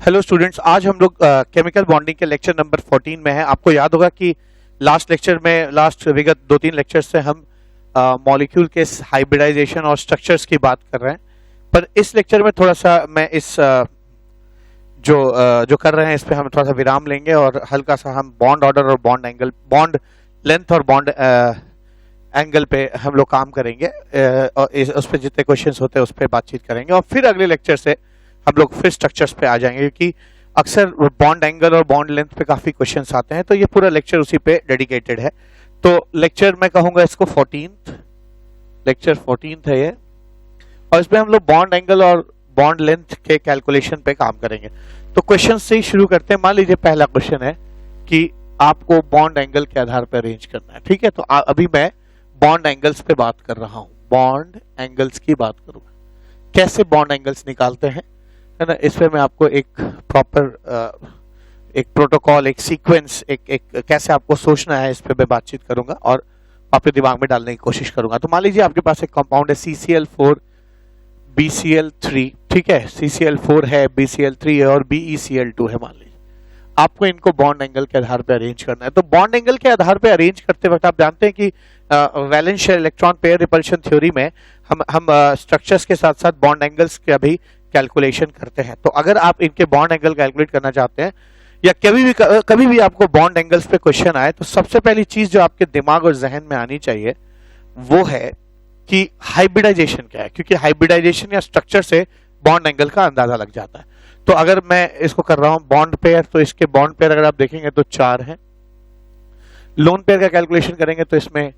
Hello students, आज हम लोग केमिकल बॉन्डिंग के लेक्चर नंबर 14 में हैं। आपको याद होगा कि लास्ट विगत 2-3 लेक्चर से हम मॉलिक्यूल के हाइब्रिडाइजेशन और स्ट्रक्चर्स की बात कर रहे हैं। पर इस लेक्चर में थोड़ा सा मैं इस जो कर रहे हैं इस पे हम थोड़ा सा विराम लेंगे और हल्का सा हम बॉन्ड ऑर्डर और बॉन्ड एंगल, बॉन्ड लेंथ और बॉन्ड एंगल पे हम लोग काम करेंगे और उस पर जितने क्वेश्चंस होते हैं उस पर बातचीत करेंगे और फिर अगले लेक्चर से हम लोग फिर स्ट्रक्चर्स पे आ जाएंगे, क्योंकि अक्सर बॉन्ड एंगल और बॉन्ड लेंथ पे काफी क्वेश्चंस आते हैं, तो ये पूरा लेक्चर उसी पे डेडिकेटेड है। तो लेक्चर मैं कहूंगा इसको 14th लेक्चर 14th है ये, और इसमें हम लोग बॉन्ड एंगल और बॉन्ड लेंथ के कैलकुलेशन पे काम करेंगे। तो क्वेश्चन से ही शुरू करते हैं। मान लीजिए पहला क्वेश्चन है कि आपको बॉन्ड एंगल के आधार पर अरेंज करना है, ठीक है। तो अभी मैं बॉन्ड एंगल्स पे बात कर रहा हूं, बॉन्ड एंगल्स की बात करूंगा, कैसे बॉन्ड एंगल्स निकालते हैं, है ना। इसमें मैं आपको एक प्रॉपर एक प्रोटोकॉल, एक सीक्वेंस, एक कैसे आपको सोचना है, इस पे मैं बातचीत करूंगा और आपके दिमाग में डालने की कोशिश करूंगा। तो मान लीजिए आपके पास एक कंपाउंड है CCl4 BCl3, ठीक है। CCl4 है, BCl3 है और BeCl2 है। मान लीजिए आपको इनको बॉन्ड एंगल के आधार पर अरेंज करना है। तो बॉन्ड एंगल के आधार पर अरेंज करते वक्त आप जानते हैं कि valence shell electron pair repulsion theory में हम स्ट्रक्चर्स के साथ साथ बॉन्ड एंगल्स का भी कैलकुलेशन करते हैं। तो अगर आप इनके बॉन्ड एंगल कैलकुलेट करना चाहते हैं या कभी भी आपको बॉन्ड एंगल्स पे क्वेश्चन आए, तो सबसे पहली चीज जो आपके दिमाग और जहन में आनी चाहिए वो है कि हाइब्रिडाइजेशन क्या है, क्योंकि हाइब्रिडाइजेशन या स्ट्रक्चर से बॉन्ड एंगल का अंदाजा लग जाता है। तो अगर मैं इसको कर रहा हूं बॉन्ड पेयर, तो इसके बॉन्ड पेयर अगर आप देखेंगे तो 4 हैं। लोन पेयर का कैलकुलेशन करेंगे तो इसमें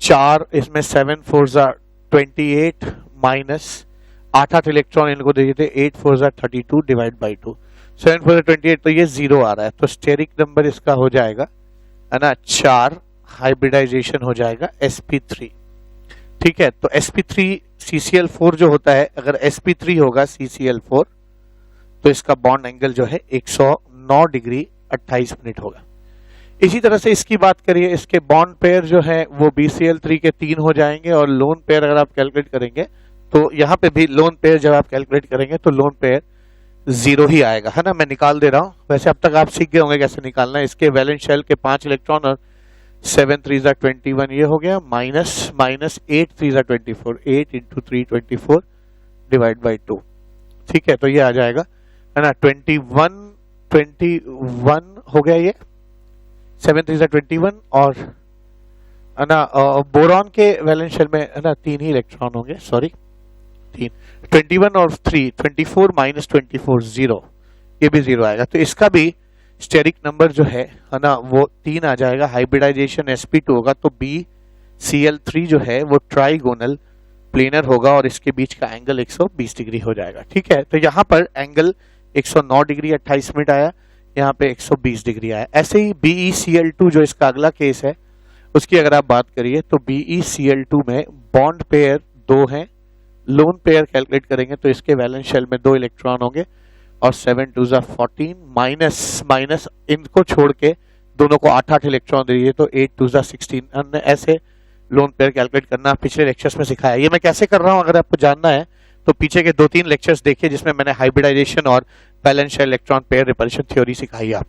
4, इसमें 7 4 28 माइनस 8 इलेक्ट्रॉन इनको दे देते 8 4 32 डिवाइड बाई 2, 7 4 28, तो ये 0 आ रहा है। तो स्टेरिक नंबर इसका हो जाएगा, है ना, 4। हाइब्रिडाइजेशन हो जाएगा sp3, ठीक है। तो sp3 CCl4 जो होता है, अगर sp3 होगा CCl4 तो इसका बॉन्ड एंगल जो है 109 डिग्री 28 मिनट होगा। इसी तरह से इसकी बात करिए, इसके बॉन्ड पेयर जो है वो BCl3 के 3 हो जाएंगे और लोन पेयर अगर आप कैलकुलेट करेंगे तो यहाँ पे भी लोन पेयर जब आप कैलकुलेट करेंगे तो लोन पेयर 0 ही आएगा, है ना। मैं निकाल दे रहा हूं, वैसे अब तक आप सीख गए होंगे कैसे निकालना है। इसके वैलेंस शेल के 5 इलेक्ट्रॉन और 7 3 21, ये हो गया, माइनस 8 3 24, 8 इंटू 3 24 डिवाइड बाई 2, ठीक है। तो ये आ जाएगा, है ना, 21 हो गया, ये 7 3 21 और, है ना, बोरॉन के वैलेंस शेल में, है ना, 3 ही इलेक्ट्रॉन होंगे, सॉरी 3, 21 और 3 24 माइनस 24 0, ये भी 0 आएगा। तो इसका भी स्टेरिक नंबर जो है ना, वो 3 आ जाएगा। हाइब्रिडाइजेशन sp2 होगा तो BCl3 जो है वो ट्राइगोनल प्लेनर होगा और इसके बीच का एंगल 120 डिग्री हो जाएगा, ठीक है। तो यहाँ पर एंगल 109 डिग्री 28 मिनट आया, यहाँ पे 120 डिग्री आया। ऐसे ही BeCl2 जो इसका अगला केस है, उसकी अगर आप बात करिए तो BeCl2 में बॉन्ड पेयर 2 हैं। लोन पेयर कैलकुलेट करेंगे तो इसके वैलेंस शेल में 2 इलेक्ट्रॉन होंगे और 7 2 14 माइनस इनको छोड़ के दोनों को 8 इलेक्ट्रॉन दे दीजिए तो 8 2 16। हमने ऐसे लोन पेयर कैलकुलेट करना पिछले लेक्चर्स में सिखाया। ये मैं कैसे कर रहा हूं अगर आपको जानना है तो पीछे के 2-3 लेक्चर्स देखिए जिसमें मैंने हाइब्रिडाइजेशन और valence shell electron pair repulsion theory सिखाई आप।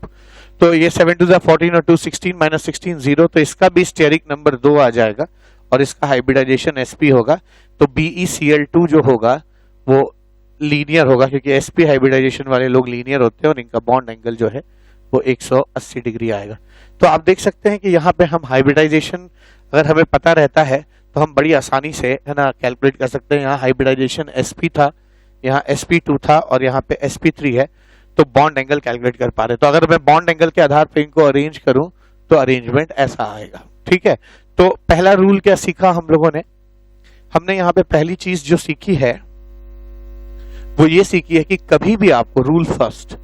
तो ये 7 2 14 और 2 16 माइनस 16 0, तो इसका भी स्टेरिक नंबर 2 आ जाएगा और इसका हाइब्रिडाइजेशन sp होगा। तो BeCl2 जो होगा वो लीनियर होगा, क्योंकि sp हाइब्रिडाइजेशन वाले लोग लीनियर होते हैं और इनका बॉन्ड एंगल जो है वो 180 डिग्री आएगा। तो आप देख सकते हैं कि यहाँ पे हम हाइब्रिडाइजेशन अगर हमें पता रहता है तो हम बड़ी आसानी से, है ना, कैलकुलेट कर सकते हैं। यहाँ हाइब्रिडाइजेशन sp था, यहाँ sp2 था और यहाँ पे sp3 है, तो बॉन्ड एंगल कैलकुलेट कर पा रहे। तो अगर मैं बॉन्ड एंगल के आधार पर इनको अरेंज करूं तो अरेंजमेंट ऐसा आएगा, ठीक है। तो पहला रूल क्या सीखा हम लोगों ने, हमने यहाँ पे पहली चीज जो सीखी है वो ये सीखी है कि कभी भी आपको रूल फर्स्ट,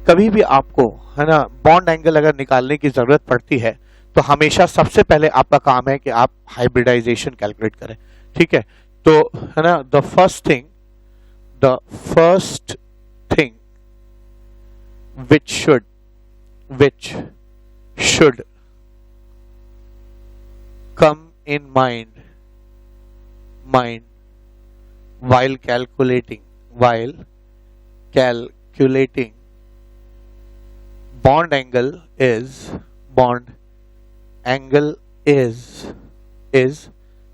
कभी भी आपको, है ना, बॉन्ड एंगल अगर निकालने की जरूरत पड़ती है तो हमेशा सबसे पहले आपका काम है कि आप हाइब्रिडाइजेशन कैलकुलेट करें, ठीक है। तो, है ना, the first thing which should come in mind while calculating bond angle is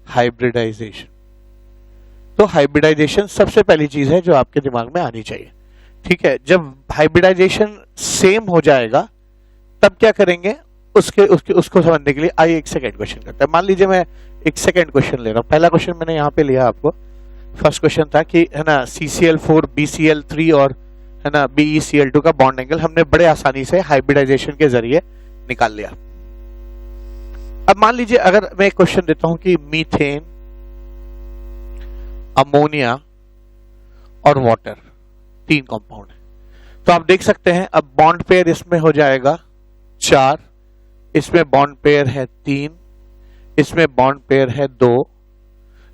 hybridization. तो हाइब्रिडाइजेशन सबसे पहली चीज है जो आपके दिमाग में आनी चाहिए. ठीक है, जब हाइब्रिडाइजेशन सेम हो जाएगा तब क्या करेंगे, उसको समझने के लिए आइए एक सेकंड क्वेश्चन करते हैं. मान लीजिए मैं एक सेकंड क्वेश्चन ले रहा हूं. पहला क्वेश्चन मैंने यहाँ पे लिया आपको. फर्स्ट क्वेश्चन था कि है ना CCl4 BCl3 और है ना BeCl2 का बॉन्ड एंगल हमने बड़े आसानी से हाइब्रिडाइजेशन के जरिए निकाल लिया. अब मान लीजिए अगर मैं एक क्वेश्चन देता हूं कि मीथेन, अमोनिया और वाटर 3 कंपाउंड है, तो आप देख सकते हैं अब बॉन्ड पेयर इसमें हो जाएगा 4, इसमें बॉन्ड पेयर है 3, इसमें बॉन्ड पेयर है 2.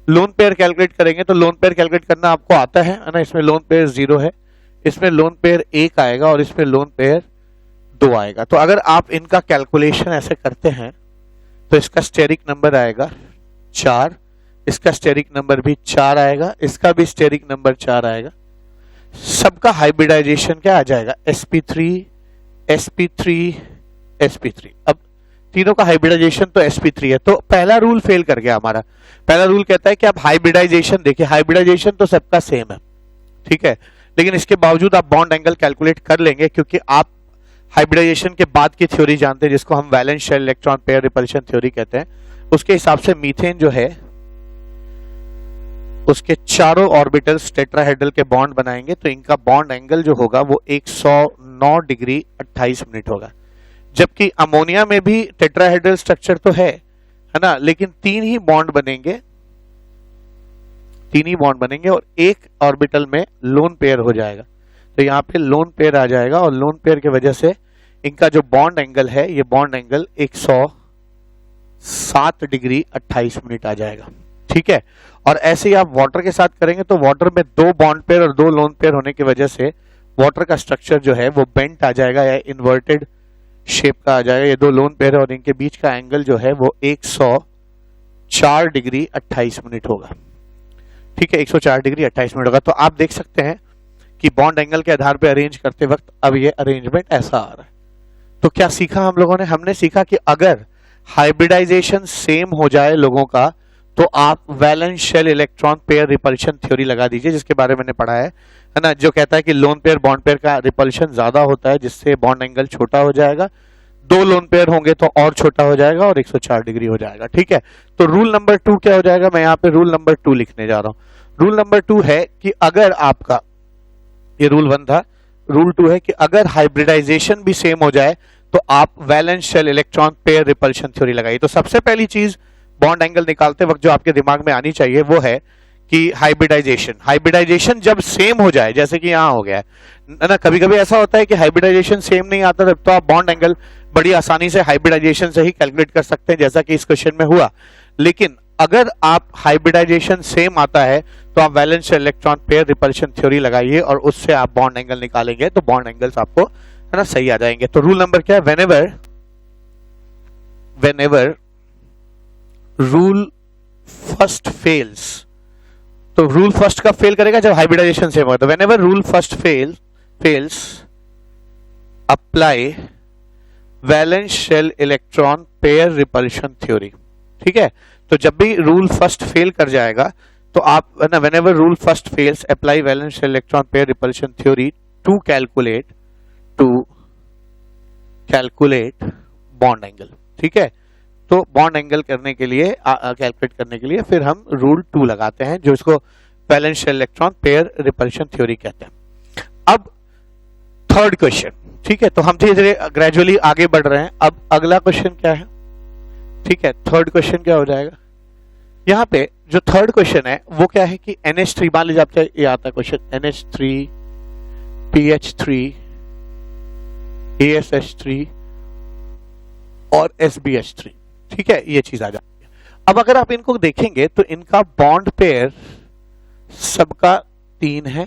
लोन पेयर कैलकुलेट करेंगे तो लोन पेयर कैलकुलेट करना आपको आता है ना. इसमें लोन पेयर 0 है, इसमें लोन पेयर 1 आएगा और इसमें लोन पेयर 2 आएगा. तो अगर आप इनका कैलकुलेशन ऐसे करते हैं तो इसका स्टेरिक नंबर आएगा 4, इसका स्टेरिक नंबर भी 4 आएगा, इसका भी स्टेरिक नंबर 4 आएगा. सबका हाइब्रिडाइजेशन क्या आ जाएगा, sp3 sp3 sp3. अब तीनों का हाइब्रिडाइजेशन तो sp3 है, तो पहला रूल फेल कर गया हमारा. पहला रूल कहता है कि आप हाइब्रिडाइजेशन देखिए, हाइब्रिडाइजेशन तो सबका सेम है, ठीक है, लेकिन इसके बावजूद आप बॉन्ड एंगल कैलकुलेट कर लेंगे क्योंकि आप हाइब्रिडाइजेशन के बाद की थ्योरी जानते हैं जिसको हम valence shell electron pair repulsion theory कहते हैं. उसके हिसाब से मीथेन जो है उसके चारों ऑर्बिटल्स टेट्राहेड्रल के बॉन्ड बनाएंगे तो इनका बॉन्ड एंगल जो होगा वो 109 डिग्री 28 मिनट होगा. जबकि अमोनिया में भी टेट्राहेड्रल स्ट्रक्चर तो है ना, लेकिन 3 ही बॉन्ड बनेंगे और एक ऑर्बिटल में लोन पेयर हो जाएगा. तो यहाँ पे लोन पेयर आ जाएगा और लोन पेयर की वजह से इनका जो बॉन्ड एंगल है ये बॉन्ड एंगल 107 डिग्री 28 मिनट आ जाएगा. ठीक है, और ऐसे ही आप वाटर के साथ करेंगे तो वाटर में 2 बॉन्ड पेयर और 2 लोन पेयर होने की वजह से वाटर का स्ट्रक्चर जो है वो बेंट आ जाएगा या इन्वर्टेड शेप का आ जाएगा. ये 2 लोन पेयर और इनके बीच का एंगल जो है वो 104 डिग्री 28 मिनट होगा. ठीक है, 104 डिग्री 28 मिनट होगा. तो आप देख सकते हैं कि बॉन्ड एंगल के आधार पर अरेंज करते वक्त अब ये अरेंजमेंट ऐसा आ रहा है. तो क्या सीखा हम लोगों ने, हमने सीखा कि अगर हाइब्रिडाइजेशन सेम हो जाए लोगों का तो आप valence shell electron pair repulsion theory लगा दीजिए, जिसके बारे में मैंने पढ़ा है ना, जो कहता है कि लोन पेयर बॉन्ड पेयर का रिपल्शन ज्यादा होता है जिससे बॉन्ड एंगल छोटा हो जाएगा, 2 लोन पेयर होंगे तो और छोटा हो जाएगा और 104 डिग्री हो जाएगा. ठीक है, तो रूल नंबर 2 क्या हो जाएगा, मैं यहाँ पे रूल नंबर 2 लिखने जा रहा हूं. रूल नंबर 2 है कि अगर आपका, ये रूल 1 था, रूल 2 है कि अगर हाइब्रिडाइजेशन भी सेम हो जाए तो आप valence shell electron pair repulsion theory लगाइए. तो सबसे पहली चीज बॉन्ड एंगल निकालते वक्त जो आपके दिमाग में आनी चाहिए वो है कि हाइब्रिडाइजेशन जब सेम हो जाए, जैसे कि यहां हो गया है ना. कभी कभी ऐसा होता है कि हाइब्रिडाइजेशन सेम नहीं आता तब तो आप बॉन्ड एंगल बड़ी आसानी से हाइब्रिडाइजेशन से ही कैलकुलेट कर सकते हैं, जैसा कि इस क्वेश्चन में हुआ. लेकिन अगर आप हाइब्रिडाइजेशन सेम आता है तो आप valence shell electron pair repulsion theory लगाइए और उससे आप बॉन्ड एंगल निकालेंगे तो बॉन्ड एंगल्स आपको है ना सही आ जाएंगे. तो रूल नंबर क्या है, whenever रूल फर्स्ट फेल्स, तो रूल फर्स्ट कब फेल करेगा, जब हाइब्रिडाइजेशन सेम होगा. तो whenever rule first fails apply valence shell electron pair repulsion theory. ठीक है, तो जब भी रूल फर्स्ट फेल कर जाएगा तो आप ना whenever rule first fails apply valence shell electron pair repulsion theory to calculate bond angle. ठीक है, तो बॉन्ड एंगल करने के लिए कैलकुलेट करने के लिए फिर हम रूल 2 लगाते हैं जो इसको valence shell electron pair repulsion theory कहते हैं. अब थर्ड क्वेश्चन. ठीक है, तो हम धीरे धीरे ग्रेजुअली आगे बढ़ रहे हैं. अब अगला क्वेश्चन क्या है, ठीक है, थर्ड क्वेश्चन क्या हो जाएगा. यहाँ पे जो थर्ड क्वेश्चन है वो क्या है कि NH3, मान लीजिए आपसे ये आता है क्वेश्चन, NH3 PH3 ASH3 और SBH3. ठीक है, ये चीज आ जाती है. अब अगर आप इनको देखेंगे तो इनका बॉन्ड पेयर सबका 3 है,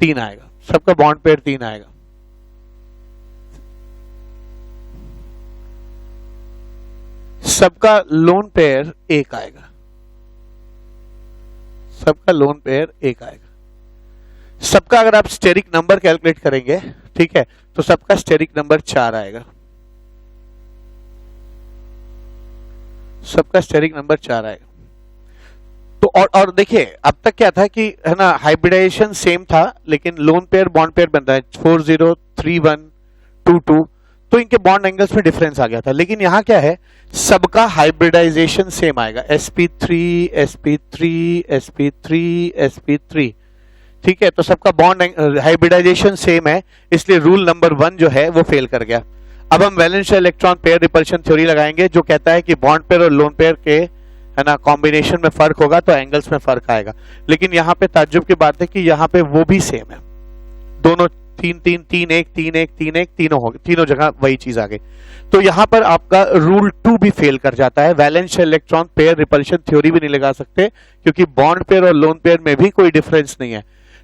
3 आएगा, सबका बॉन्ड पेयर 3 आएगा. सबका लोन पेयर 1 आएगा, सबका लोन पेयर 1 आएगा. सबका अगर आप स्टेरिक नंबर कैलकुलेट करेंगे ठीक है, तो सबका स्टेरिक नंबर 4 आएगा, सबका स्टेरिक नंबर 4 आएगा। तो और देखिए अब तक क्या था कि है ना, हाइब्रिडाइजेशन सेम था लेकिन लोन पेयर बॉन्ड पेयर बनता है 40, 31, 22, तो इनके बॉन्ड एंगल्स में डिफरेंस आ गया था। लेकिन यहाँ क्या है, सबका हाइब्रिडाइजेशन सेम आएगा, sp3 sp3 sp3 sp3, ठीक है, तो सबका बॉन्ड हाइब्रिडाइजेशन सेम है, इसलिए रूल नंबर 1 जो है वो फेल कर गया। अब हम valence electron pair repulsion theory लगाएंगे जो कहता है कि बॉन्ड पेयर और लोन पेयर के है ना कॉम्बिनेशन में फर्क होगा तो एंगल्स में फर्क आएगा। लेकिन यहाँ पे ताज्जुब की बात है कि यहाँ पे वो भी सेम है, दोनों 3 3 3 1 3 1 3 1 तीनों हो गए, तीनों जगह वही चीज आ गई। तो यहाँ पर आपका रूल 2 भी फेल कर जाता है, valence electron pair repulsion theory भी नहीं लगा सकते क्योंकि बॉन्ड पेयर और लोन पेयर में भी कोई डिफरेंस नहीं है।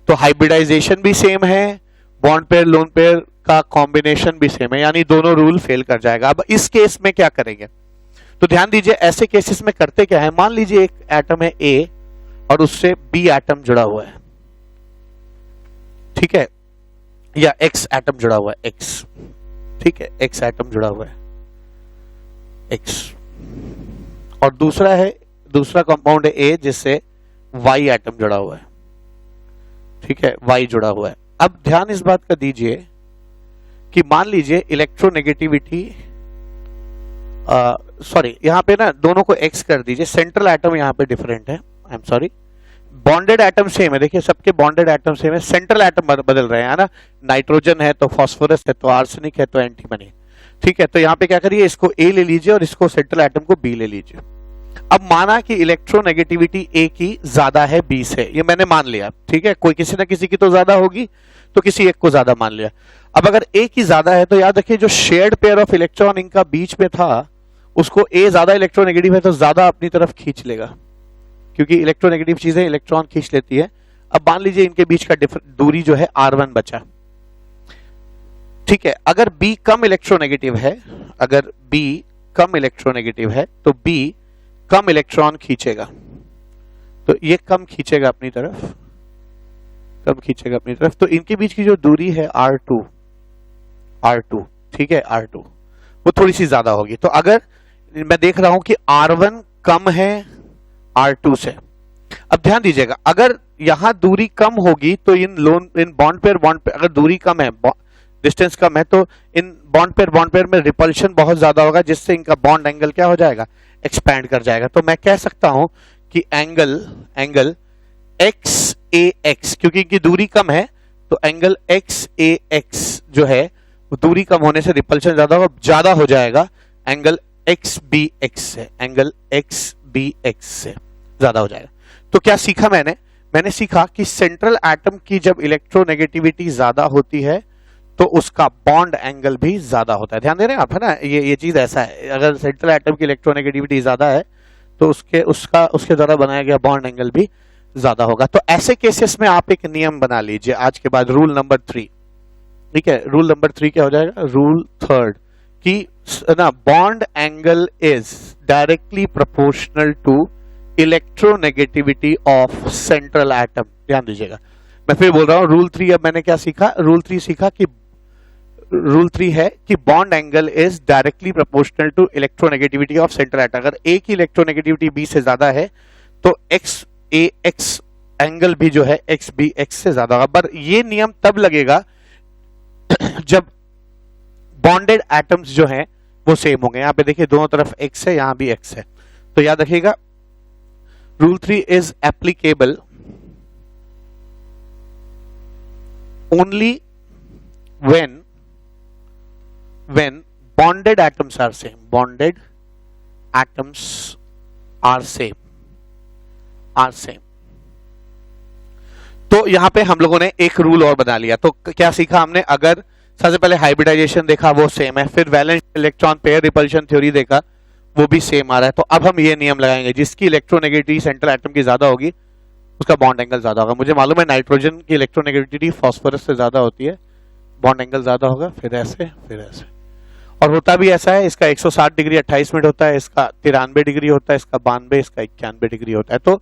तो हाइब्रिडाइजेशन भी सेम है, बॉन्ड पेयर लोन पेयर का कॉम्बिनेशन भी सेम है, यानी दोनों रूल फेल कर जाएगा। अब इस केस में क्या करेंगे, तो ध्यान दीजिए ऐसे केसेस में करते क्या है, मान लीजिए एक एटम है A और उससे B एटम जुड़ा हुआ है, ठीक है, या X एटम जुड़ा हुआ है, X, ठीक है, X एटम जुड़ा हुआ है X, और दूसरा कंपाउंड है A जिससे Y एटम जुड़ा हुआ है, ठीक है, Y जुड़ा हुआ है। अब ध्यान इस बात का दीजिए कि मान लीजिए इलेक्ट्रोनेगेटिविटी सॉरी यहां पे ना दोनों को X कर दीजिए, सेंट्रल एटम यहां पे डिफरेंट है, I am sorry, bonded atom same है, देखिए सबके बॉन्डेड एटम सेम है, सेंट्रल एटम बदल रहे हैं, है ना, नाइट्रोजन है तो फॉस्फोरस है तो आर्सेनिक है तो एंटीमनी, ठीक है। तो यहाँ पे क्या करिए, इसको A ले लीजिए और इसको सेंट्रल एटम को B ले लीजिए। अब माना कि इलेक्ट्रोनेगेटिविटी A की ज्यादा है B से, ये मैंने मान लिया, ठीक है, कोई किसी ना किसी की तो ज्यादा होगी, तो किसी एक को ज्यादा मान लिया। अब अगर A की ज्यादा है तो याद रखिए जो शेयर्ड पेयर ऑफ इलेक्ट्रॉन इनका बीच में था उसको A ज्यादा इलेक्ट्रोनेगेटिव है तो ज्यादा अपनी तरफ खींच लेगा, क्योंकि इलेक्ट्रोनेगेटिव चीजें इलेक्ट्रॉन खींच लेती है। अब मान लीजिए इनके बीच का दूरी जो है R1 बचा, ठीक है, अगर B कम इलेक्ट्रोनेगेटिव है, अगर B कम इलेक्ट्रोनेगेटिव है तो B कम इलेक्ट्रॉन खींचेगा, तो ये कम खींचेगा अपनी तरफ, कम खींचेगा अपनी तरफ, तो इनके बीच की जो दूरी है R2, ठीक है, R2 वो थोड़ी सी ज्यादा होगी। तो अगर मैं देख रहा हूं कि R1 कम है R2 से, अब ध्यान दीजिएगा अगर यहां दूरी कम होगी तो इन बॉन्ड पेयर अगर दूरी कम है, डिस्टेंस कम है, तो इन बॉन्ड पेयर में रिपल्शन बहुत ज्यादा होगा जिससे इनका बॉन्ड एंगल क्या हो जाएगा, एक्सपैंड कर जाएगा। तो मैं कह सकता हूं कि एंगल XAX, क्योंकि इनकी दूरी कम है तो एंगल XAX जो है वो दूरी कम होने से रिपल्शन ज्यादा हो जाएगा एंगल XBX से, एंगल XBX से ज्यादा हो जाएगा। तो क्या सीखा मैंने सीखा कि सेंट्रल एटम की जब इलेक्ट्रोनेगेटिविटी ज्यादा होती है तो उसका बॉन्ड एंगल भी ज्यादा होता है। ध्यान दे रहे हैं आप, है ना, ये चीज ऐसा है, अगर सेंट्रल एटम की इलेक्ट्रोनेगेटिविटी ज्यादा है तो उसके द्वारा बनाया गया बॉन्ड एंगल भी ज्यादा होगा। तो ऐसे केसेस में आप एक नियम बना लीजिए आज के बाद, रूल नंबर 3, ठीक है, रूल नंबर 3 क्या हो जाएगा, रूल 3 कि ना bond angle is directly proportional to electronegativity of central atom. ध्यान दीजिएगा, मैं फिर बोल रहा हूं रूल 3। अब मैंने क्या सीखा, रूल 3 सीखा कि रूल 3 है कि bond angle is directly proportional to electronegativity of central atom. अगर A की इलेक्ट्रोनेगेटिविटी B से ज्यादा है तो XAX एंगल भी जो है XBX से ज्यादा होगा। पर ये नियम तब लगेगा जब बॉन्डेड एटम्स जो हैं वो सेम होंगे। यहां पे देखिए दोनों तरफ X है, यहां भी X है, तो याद रखिएगा rule 3 is applicable only when bonded atoms are same, bonded atoms are same। तो यहां पे हम लोगों ने एक रूल और बना लिया। तो क्या सीखा हमने, अगर सबसे पहले हाइब्रिडाइजेशन देखा वो सेम है, फिर valence electron pair repulsion theory देखा वो भी सेम आ रहा है, तो अब हम ये नियम लगाएंगे जिसकी इलेक्ट्रोनेगेटिविटी सेंट्रल एटम की ज्यादा होगी उसका बॉन्ड एंगल ज्यादा होगा। मुझे मालूम है नाइट्रोजन की इलेक्ट्रोनेगेटिविटी फास्फोरस से ज्यादा होती है, बॉन्ड एंगल ज्यादा होगा, फिर ऐसे और होता भी ऐसा है। इसका 160 डिग्री 28 मिनट होता है, इसका 93 डिग्री होता है, इसका 92, इसका 91 डिग्री होता है। तो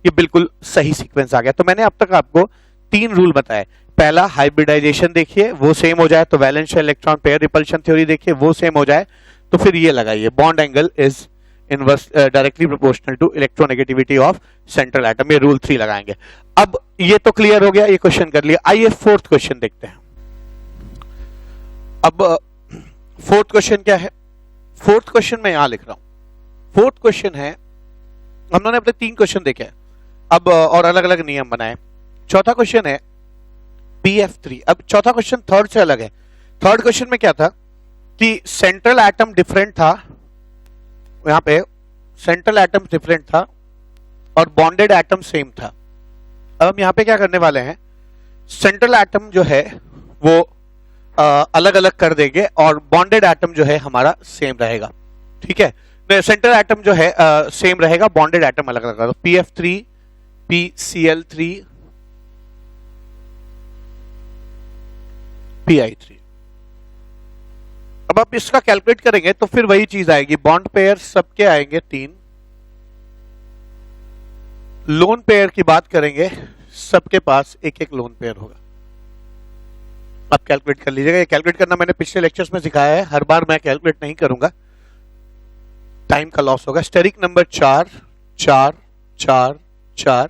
ये बिल्कुल सही सीक्वेंस आ गया। तो मैंने अब तक आपको 3 रूल बताए। पहला हाइब्रिडाइजेशन देखिए वो सेम हो जाए तो valence electron pair repulsion theory देखिए वो सेम हो जाए तो फिर ये लगाइए bond angle is inverse directly proportional to electronegativity of central atom. ये रूल 3 लगाएंगे। अब ये तो क्लियर हो गया, ये क्वेश्चन कर लिया। आइए फोर्थ क्वेश्चन देखते हैं। अब फोर्थ क्वेश्चन क्या है? फोर्थ क्वेश्चन मैं यहां लिख रहा हूं। फोर्थ क्वेश्चन है, हम लोगों ने अपने 3 क्वेश्चन देखे हैं अब और अलग अलग नियम बनाए। चौथा क्वेश्चन है PF3। अब चौथा क्वेश्चन थर्ड से अलग है। थर्ड क्वेश्चन में क्या था कि सेंट्रल एटम डिफरेंट था, यहां पे सेंट्रल एटम डिफरेंट था और बॉन्डेड एटम सेम था। अब हम यहां पे क्या करने वाले हैं, सेंट्रल एटम जो है वो अलग अलग कर देंगे और बॉन्डेड एटम जो है हमारा सेम रहेगा। ठीक है, सेंट्रल एटम जो है सेम रहेगा, बॉन्डेड एटम अलग अलग रहेगा। PF3 PCl3 PI3। अब आप इसका कैलकुलेट करेंगे तो फिर वही चीज आएगी, बॉन्ड पेयर सबके आएंगे 3, लोन पेयर की बात करेंगे सबके पास एक एक लोन पेयर होगा। आप कैलकुलेट कर लीजिएगा। ये कैलकुलेट करना मैंने पिछले लेक्चर्स में सिखाया है, हर बार मैं कैलकुलेट नहीं करूंगा, टाइम का लॉस होगा। Steric number 4 4 4 4,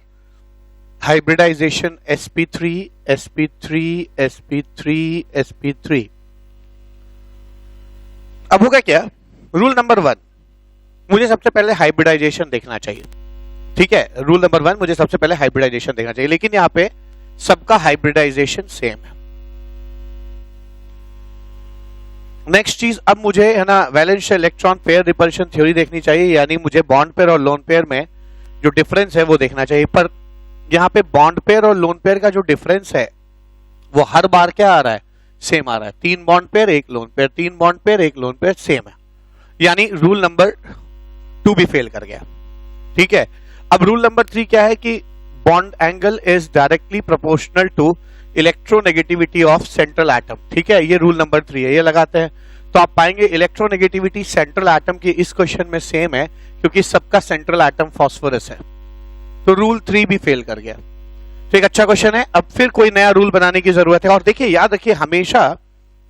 hybridisation sp3 sp3 sp3 sp3। अब होगा क्या, रूल नंबर 1, मुझे सबसे पहले हाइब्रिडाइजेशन देखना चाहिए। ठीक है, रूल नंबर 1, मुझे सबसे पहले हाइब्रिडाइजेशन देखना चाहिए, लेकिन यहां पे सबका हाइब्रिडाइजेशन सेम है। नेक्स्ट चीज, अब मुझे है ना valence electron pair repulsion theory देखनी चाहिए, यानी मुझे बॉन्ड पेयर और लोन पेयर में जो डिफरेंस है वो देखना चाहिए। पर यहां पे बॉन्ड पेयर और लोन पेयर का जो डिफरेंस है वो हर बार क्या आ रहा है, सेम आ रहा है। 3 bond pair 1 lone pair, 3 bond pair 1 lone pair same है, यानी रूल नंबर 2 भी फेल कर गया। ठीक है, अब रूल नंबर 3 क्या है कि bond angle is directly proportional to electronegativity of central atom. ठीक है, ये रूल नंबर 3 है, ये लगाते हैं तो आप पाएंगे इलेक्ट्रोनेगेटिविटी सेंट्रल एटम की इस क्वेश्चन में सेम है क्योंकि सबका सेंट्रल एटम फास्फोरस है, तो रूल 3 भी फेल कर गया। तो एक अच्छा क्वेश्चन है, अब फिर कोई नया रूल बनाने की जरूरत है। और देखिए, याद रखिए, हमेशा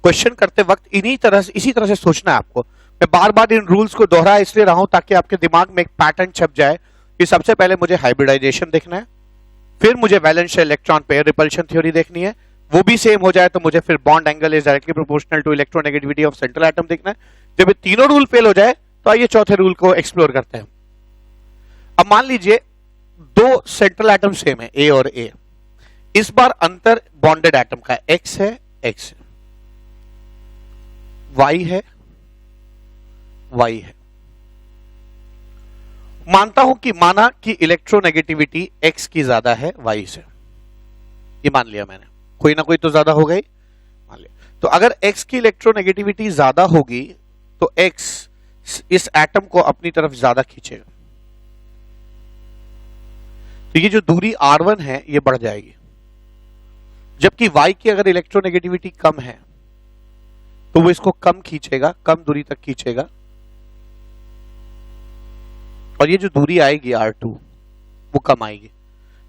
क्वेश्चन करते वक्त इसी तरह से सोचना है आपको। मैं बार बार इन रूल्स को दोहरा इसलिए रहा हूं ताकि आपके दिमाग में एक पैटर्न छप जाए कि सबसे पहले मुझे हाइब्रिडाइजेशन देखना है, फिर मुझे valence electron pair repulsion theory देखनी है, वो भी सेम हो जाए तो मुझे फिर bond angle is directly proportional to electronegativity of central atom देखना है। जब ये तीनों रूल फेल हो जाए तो आइए चौथे रूल को एक्सप्लोर करते हैं। अब मान लीजिए 2 सेंट्रल एटम सेम है, ए और ए। इस बार अंतर बॉन्डेड एटम का x है, x है, y है, y है। माना कि इलेक्ट्रोनेगेटिविटी x की ज्यादा है y से, ये मान लिया मैंने, कोई ना कोई तो ज्यादा हो गई, मान लिया। तो अगर x की इलेक्ट्रोनेगेटिविटी ज्यादा होगी तो x इस एटम को अपनी तरफ ज्यादा खींचेगा, तो ये जो दूरी r1 है ये बढ़ जाएगी। जबकि y की अगर इलेक्ट्रोनेगेटिविटी कम है तो वो इसको कम खींचेगा, कम दूरी तक खींचेगा, और ये जो दूरी आएगी R2 वो कम आएगी।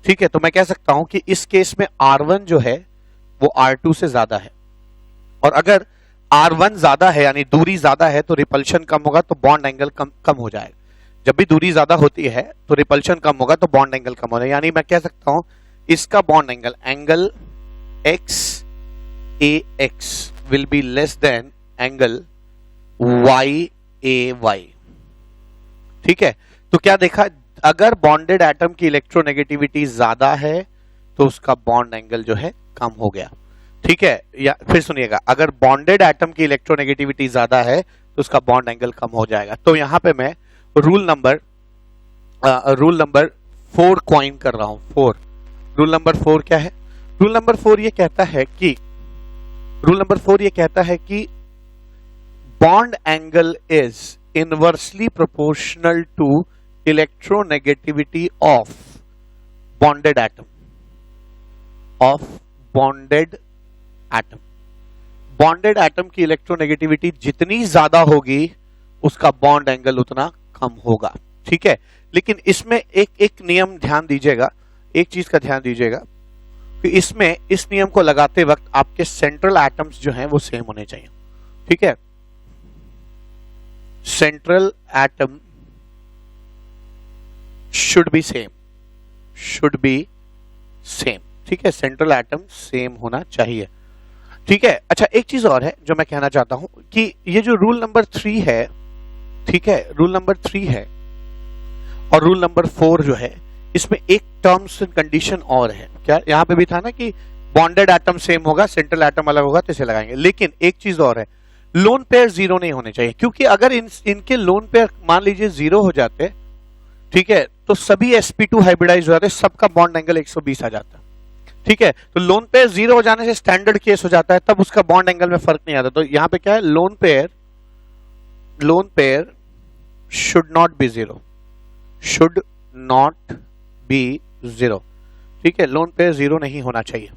ठीक है, तो मैं कह सकता हूं कि इस केस में R1 जो है वो R2 से ज्यादा है, और अगर R1 ज्यादा है यानी दूरी ज्यादा है तो रिपल्शन कम होगा, तो बॉन्ड एंगल कम हो जाएगा। जब भी दूरी ज्यादा होती है तो रिपल्शन कम होगा तो बॉन्ड एंगल कम होगा, यानी मैं कह सकता हूं इसका bond angle XAX will be less than angle YAY। ठीक है, तो क्या देखा, अगर बॉन्डेड एटम की इलेक्ट्रोनेगेटिविटी ज्यादा है तो उसका बॉन्ड एंगल जो है कम हो गया। ठीक है, या फिर सुनिएगा, अगर बॉन्डेड एटम की इलेक्ट्रोनेगेटिविटी ज्यादा है तो उसका बॉन्ड एंगल कम हो जाएगा। तो यहां पे मैं रूल नंबर 4 कॉइन कर रहा हूं। 4, रूल नंबर 4 क्या है? रूल नंबर 4 ये कहता है कि bond angle is inversely proportional to electronegativity of bonded atom. Bonded atom की इलेक्ट्रोनेगेटिविटी जितनी ज्यादा होगी उसका बॉन्ड एंगल उतना कम होगा। ठीक है, लेकिन इसमें एक नियम ध्यान दीजिएगा, एक चीज का ध्यान दीजिएगा कि इसमें इस नियम को लगाते वक्त आपके सेंट्रल एटम्स जो हैं वो सेम होने चाहिए, ठीक है। Central atom should be same, should be same, ठीक है। सेंट्रल एटम सेम होना चाहिए, ठीक है। अच्छा, एक चीज और है जो मैं कहना चाहता हूं कि ये जो रूल नंबर 3 है, ठीक है, रूल नंबर 3 है और रूल नंबर 4 जो है, इसमें एक टर्म्स एंड कंडीशन और है। क्या यहां पे भी था ना कि बॉन्डेड एटम सेम होगा, सेंट्रल एटम अलग होगा, तो इसे लगाएंगे। लेकिन एक चीज और है, लोन पेयर 0 नहीं होने चाहिए, क्योंकि अगर इनके लोन पेयर मान लीजिए 0 हो जाते, ठीक है, तो सभी sp2 हाइब्रिडाइज हो जाते, सबका बॉन्ड एंगल 120 आ जाता, ठीक है। तो लोन पेयर 0 हो जाने से स्टैंडर्ड केस हो जाता है, तब उसका बॉन्ड एंगल में फर्क नहीं आता। तो यहां पे क्या है, lone pair should not be 0, should not be 0, ठीक है। लोन पेयर 0 नहीं होना चाहिए।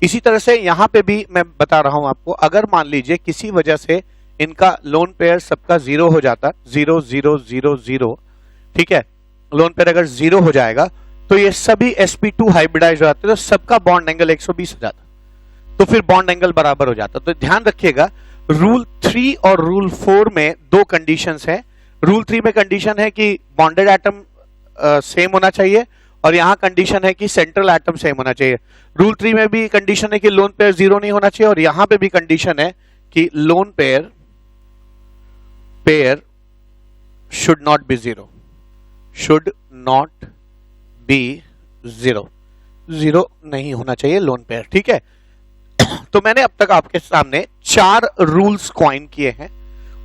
इसी तरह से यहां पे भी मैं बता रहा हूं आपको, अगर मान लीजिए किसी वजह से इनका लोन पेयर सबका 0 हो जाता, 0 0 0 0, ठीक है, लोन पेयर अगर 0 हो जाएगा तो ये सभी sp2 हाइब्रिडाइज हो जाते, तो सबका बॉन्ड एंगल 120 हो जाता, तो फिर बॉन्ड एंगल बराबर हो जाता। तो ध्यान रखिएगा, रूल 3 और रूल 4 में दो कंडीशंस हैं। रूल 3 में कंडीशन है कि बॉन्डेड एटम सेम होना चाहिए, और यहां कंडीशन है कि सेंट्रल एटम सेम होना चाहिए। रूल 3 में भी कंडीशन है कि लोन पेयर 0 नहीं होना चाहिए, और यहां पे भी कंडीशन है कि lone pair should not be 0, should not be 0, 0 नहीं होना चाहिए लोन पेयर, ठीक है। तो मैंने अब तक आपके सामने 4 रूल्स कॉइन किए हैं,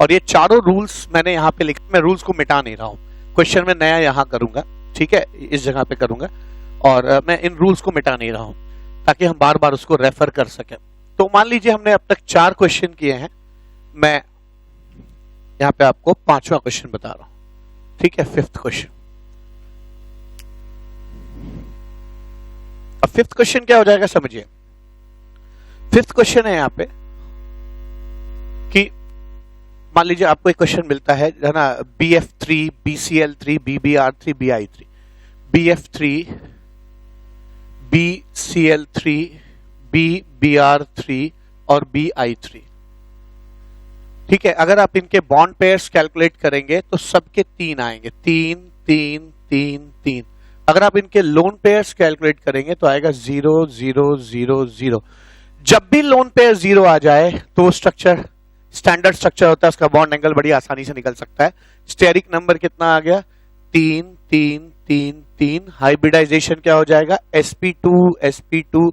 और ये चारों रूल्स मैंने यहां पे लिखे। मैं रूल्स को मिटा नहीं रहा हूं, क्वेश्चन में नया यहां करूंगा, ठीक है, इस जगह पे करूंगा, और मैं इन रूल्स को मिटा नहीं रहा हूं ताकि हम बार बार उसको रेफर कर सकें। तो मान लीजिए हमने अब तक 4 क्वेश्चन किए हैं, मैं यहां पे आपको 5वां क्वेश्चन बता रहा हूं, ठीक है, 5th क्वेश्चन। अब 5th क्वेश्चन क्या हो जाएगा समझिए। 5th क्वेश्चन है यहां पे कि मान लीजिए आपको एक क्वेश्चन मिलता है ना, BF3, BCl3, BBr3, BI3, BF3, BCl3, BBr3 और BI3, ठीक है। अगर आप इनके बॉन्ड पेयर्स कैलकुलेट करेंगे तो सबके 3 आएंगे, 3 3 3 3। अगर आप इनके लोन पेयर्स कैलकुलेट करेंगे तो आएगा 0 0 0 0। जब भी लोन पेयर 0 आ जाए तो स्ट्रक्चर स्टैंडर्ड स्ट्रक्चर होता है, उसका बॉन्ड एंगल बड़ी आसानी से निकल सकता है। स्टेरिक नंबर कितना आ गया, 3 3 3 3। हाइब्रिडाइजेशन क्या हो जाएगा, sp2 sp2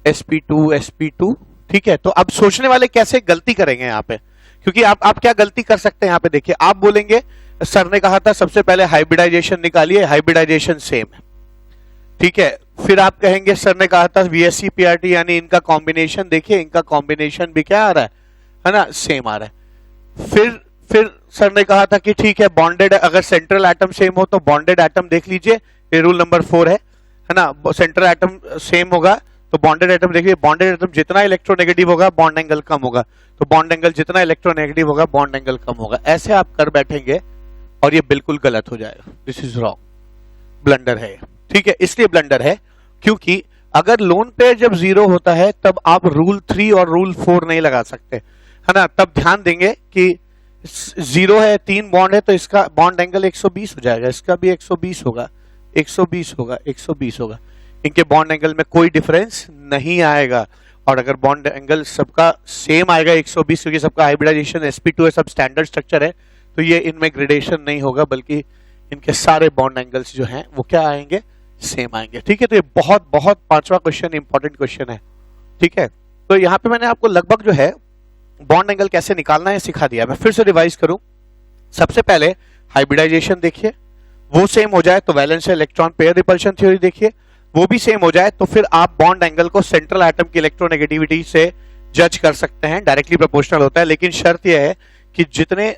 sp2 sp2, ठीक है। तो अब सोचने वाले कैसे गलती करेंगे यहाँ पे, क्योंकि आप क्या गलती कर सकते हैं यहाँ पे देखिए। आप बोलेंगे सर ने कहा था सबसे पहले हाइब्रिडाइजेशन निकालिए, हाइब्रिडाइजेशन सेम है, ठीक है। फिर आप कहेंगे सर ने कहा था VSC PRT यानी इनका कॉम्बिनेशन देखिए, इनका कॉम्बिनेशन भी क्या आ रहा है ना, सेम आ रहा है। फिर सर ने कहा था कि ठीक है बॉन्डेड, अगर सेंट्रल एटम सेम हो तो बॉन्डेड एटम देख लीजिए, ये रूल नंबर 4 है ना, सेंट्रल एटम सेम होगा तो बॉन्डेड एटम देखिए, बॉन्डेड एटम जितना इलेक्ट्रोनेगेटिव होगा बॉन्ड एंगल कम होगा, तो बॉन्ड एंगल जितना इलेक्ट्रोनेगेटिव होगा बॉन्ड एंगल कम होगा। ऐसे आप कर बैठेंगे और ये बिल्कुल गलत हो जाएगा, दिस इज रॉन्ग, ब्लंडर है, ठीक है। इसलिए ब्लंडर है क्योंकि अगर लोन पेयर जब 0 होता है तब आप रूल 3 और रूल 4 नहीं लगा सकते, है ना। तब ध्यान देंगे कि 0 है, 3 बॉन्ड है, तो इसका बॉन्ड एंगल 120 हो जाएगा, इसका भी 120 होगा, 120 होगा, 120 होगा। इनके बॉन्ड एंगल में कोई डिफरेंस नहीं आएगा। और अगर बॉन्ड एंगल सबका सेम आएगा 120, क्योंकि सबका हाइब्रिडाइजेशन sp2 है, सब स्टैंडर्ड स्ट्रक्चर है, तो ये इनमें ग्रेडेशन नहीं होगा, बल्कि इनके सारे बॉन्ड एंगल्स जो हैं वो क्या आएंगे, सेम आएंगे, ठीक है। तो ये बहुत 5वां क्वेश्चन इंपॉर्टेंट क्वेश्चन है, ठीक है। तो यहाँ पे मैंने आपको लगभग जो है बॉन्ड एंगल कैसे निकालना है सिखा दिया। मैं फिर से रिवाइज करूं, सबसे पहले हाइब्रिडाइजेशन देखिए, वो सेम हो जाए तो valence electron pair repulsion theory देखिए, वो भी सेम हो जाए तो फिर आप बॉन्ड एंगल को सेंट्रल एटम की इलेक्ट्रोनेगेटिविटी से जज कर सकते हैं, डायरेक्टली प्रोपोर्शनल होता है। लेकिन शर्त यह है कि जितने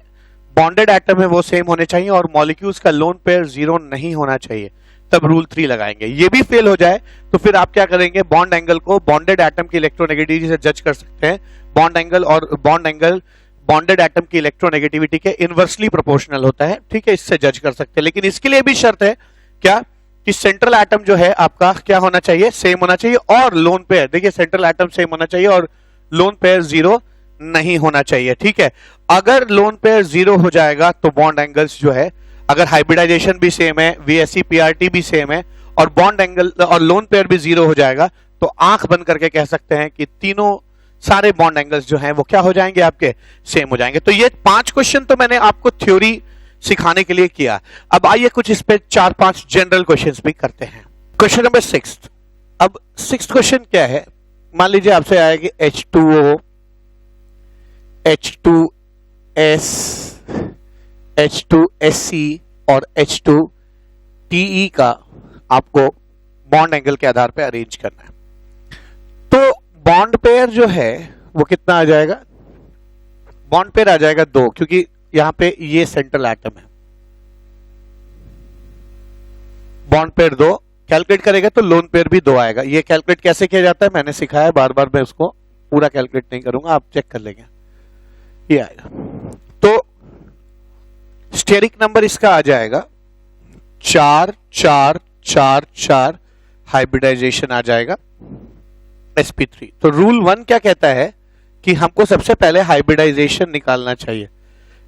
बॉन्डेड एटम है वो सेम होने चाहिए और मॉलिक्यूल्स का लोन पेयर 0 नहीं होना चाहिए, तब रूल 3 लगाएंगे। ये भी फेल हो जाए तो फिर आप क्या करेंगे, बॉन्ड एंगल को बॉन्डेड एटम की इलेक्ट्रोनेगेटिविटी से जज कर सकते हैं। बॉन्ड एंगल बॉन्डेड एटम की इलेक्ट्रोनेगेटिविटी के इनवर्सली प्रोपोर्शनल होता है, ठीक है, इससे जज कर सकते हैं। लेकिन इसके लिए भी शर्त है क्या, कि सेंट्रल एटम जो है आपका क्या होना चाहिए, सेम होना चाहिए, और लोन पेयर देखिए सेंट्रल एटम सेम होना चाहिए और लोन पेयर जीरो नहीं होना चाहिए। ठीक है, अगर लोन पेयर जीरो हो जाएगा तो बॉन्ड एंगल्स जो है, अगर हाइब्रिडाइजेशन भी सेम है, VSE PRT भी सेम है और बॉन्ड एंगल और लोन पेयर भी जीरो हो जाएगा, तो आंख बंद करके कह सकते हैं कि तीनों सारे बॉन्ड एंगल्स जो हैं वो क्या हो जाएंगे, आपके सेम हो जाएंगे। तो ये 5 क्वेश्चन तो मैंने आपको थ्योरी सिखाने के लिए किया। अब आइए कुछ इस पे 4-5 जनरल क्वेश्चंस भी करते हैं। Question number 6। अब 6th क्वेश्चन क्या है, मान लीजिए आपसे आया कि H2O, H2S, H2SC और H2TE का आपको बॉन्ड एंगल के आधार पर अरेंज करना है। तो बॉन्ड पेयर जो है वो कितना आ जाएगा, बॉन्ड पेयर आ जाएगा 2, क्योंकि यहां पे ये सेंट्रल एटम है। बॉन्ड पेयर 2 कैलकुलेट करेगा तो लोन पेयर भी 2 आएगा। ये कैलकुलेट कैसे किया जाता है मैंने सिखाया है, बार बार मैं उसको पूरा कैलकुलेट नहीं करूंगा, आप चेक कर लेंगे, ये आएगा। तो स्टेरिक नंबर इसका आ जाएगा 4 4 4 4, हाइब्रिडाइजेशन आ जाएगा sp3। तो रूल 1 क्या कहता है कि हमको सबसे पहले हाइब्रिडाइजेशन निकालना चाहिए।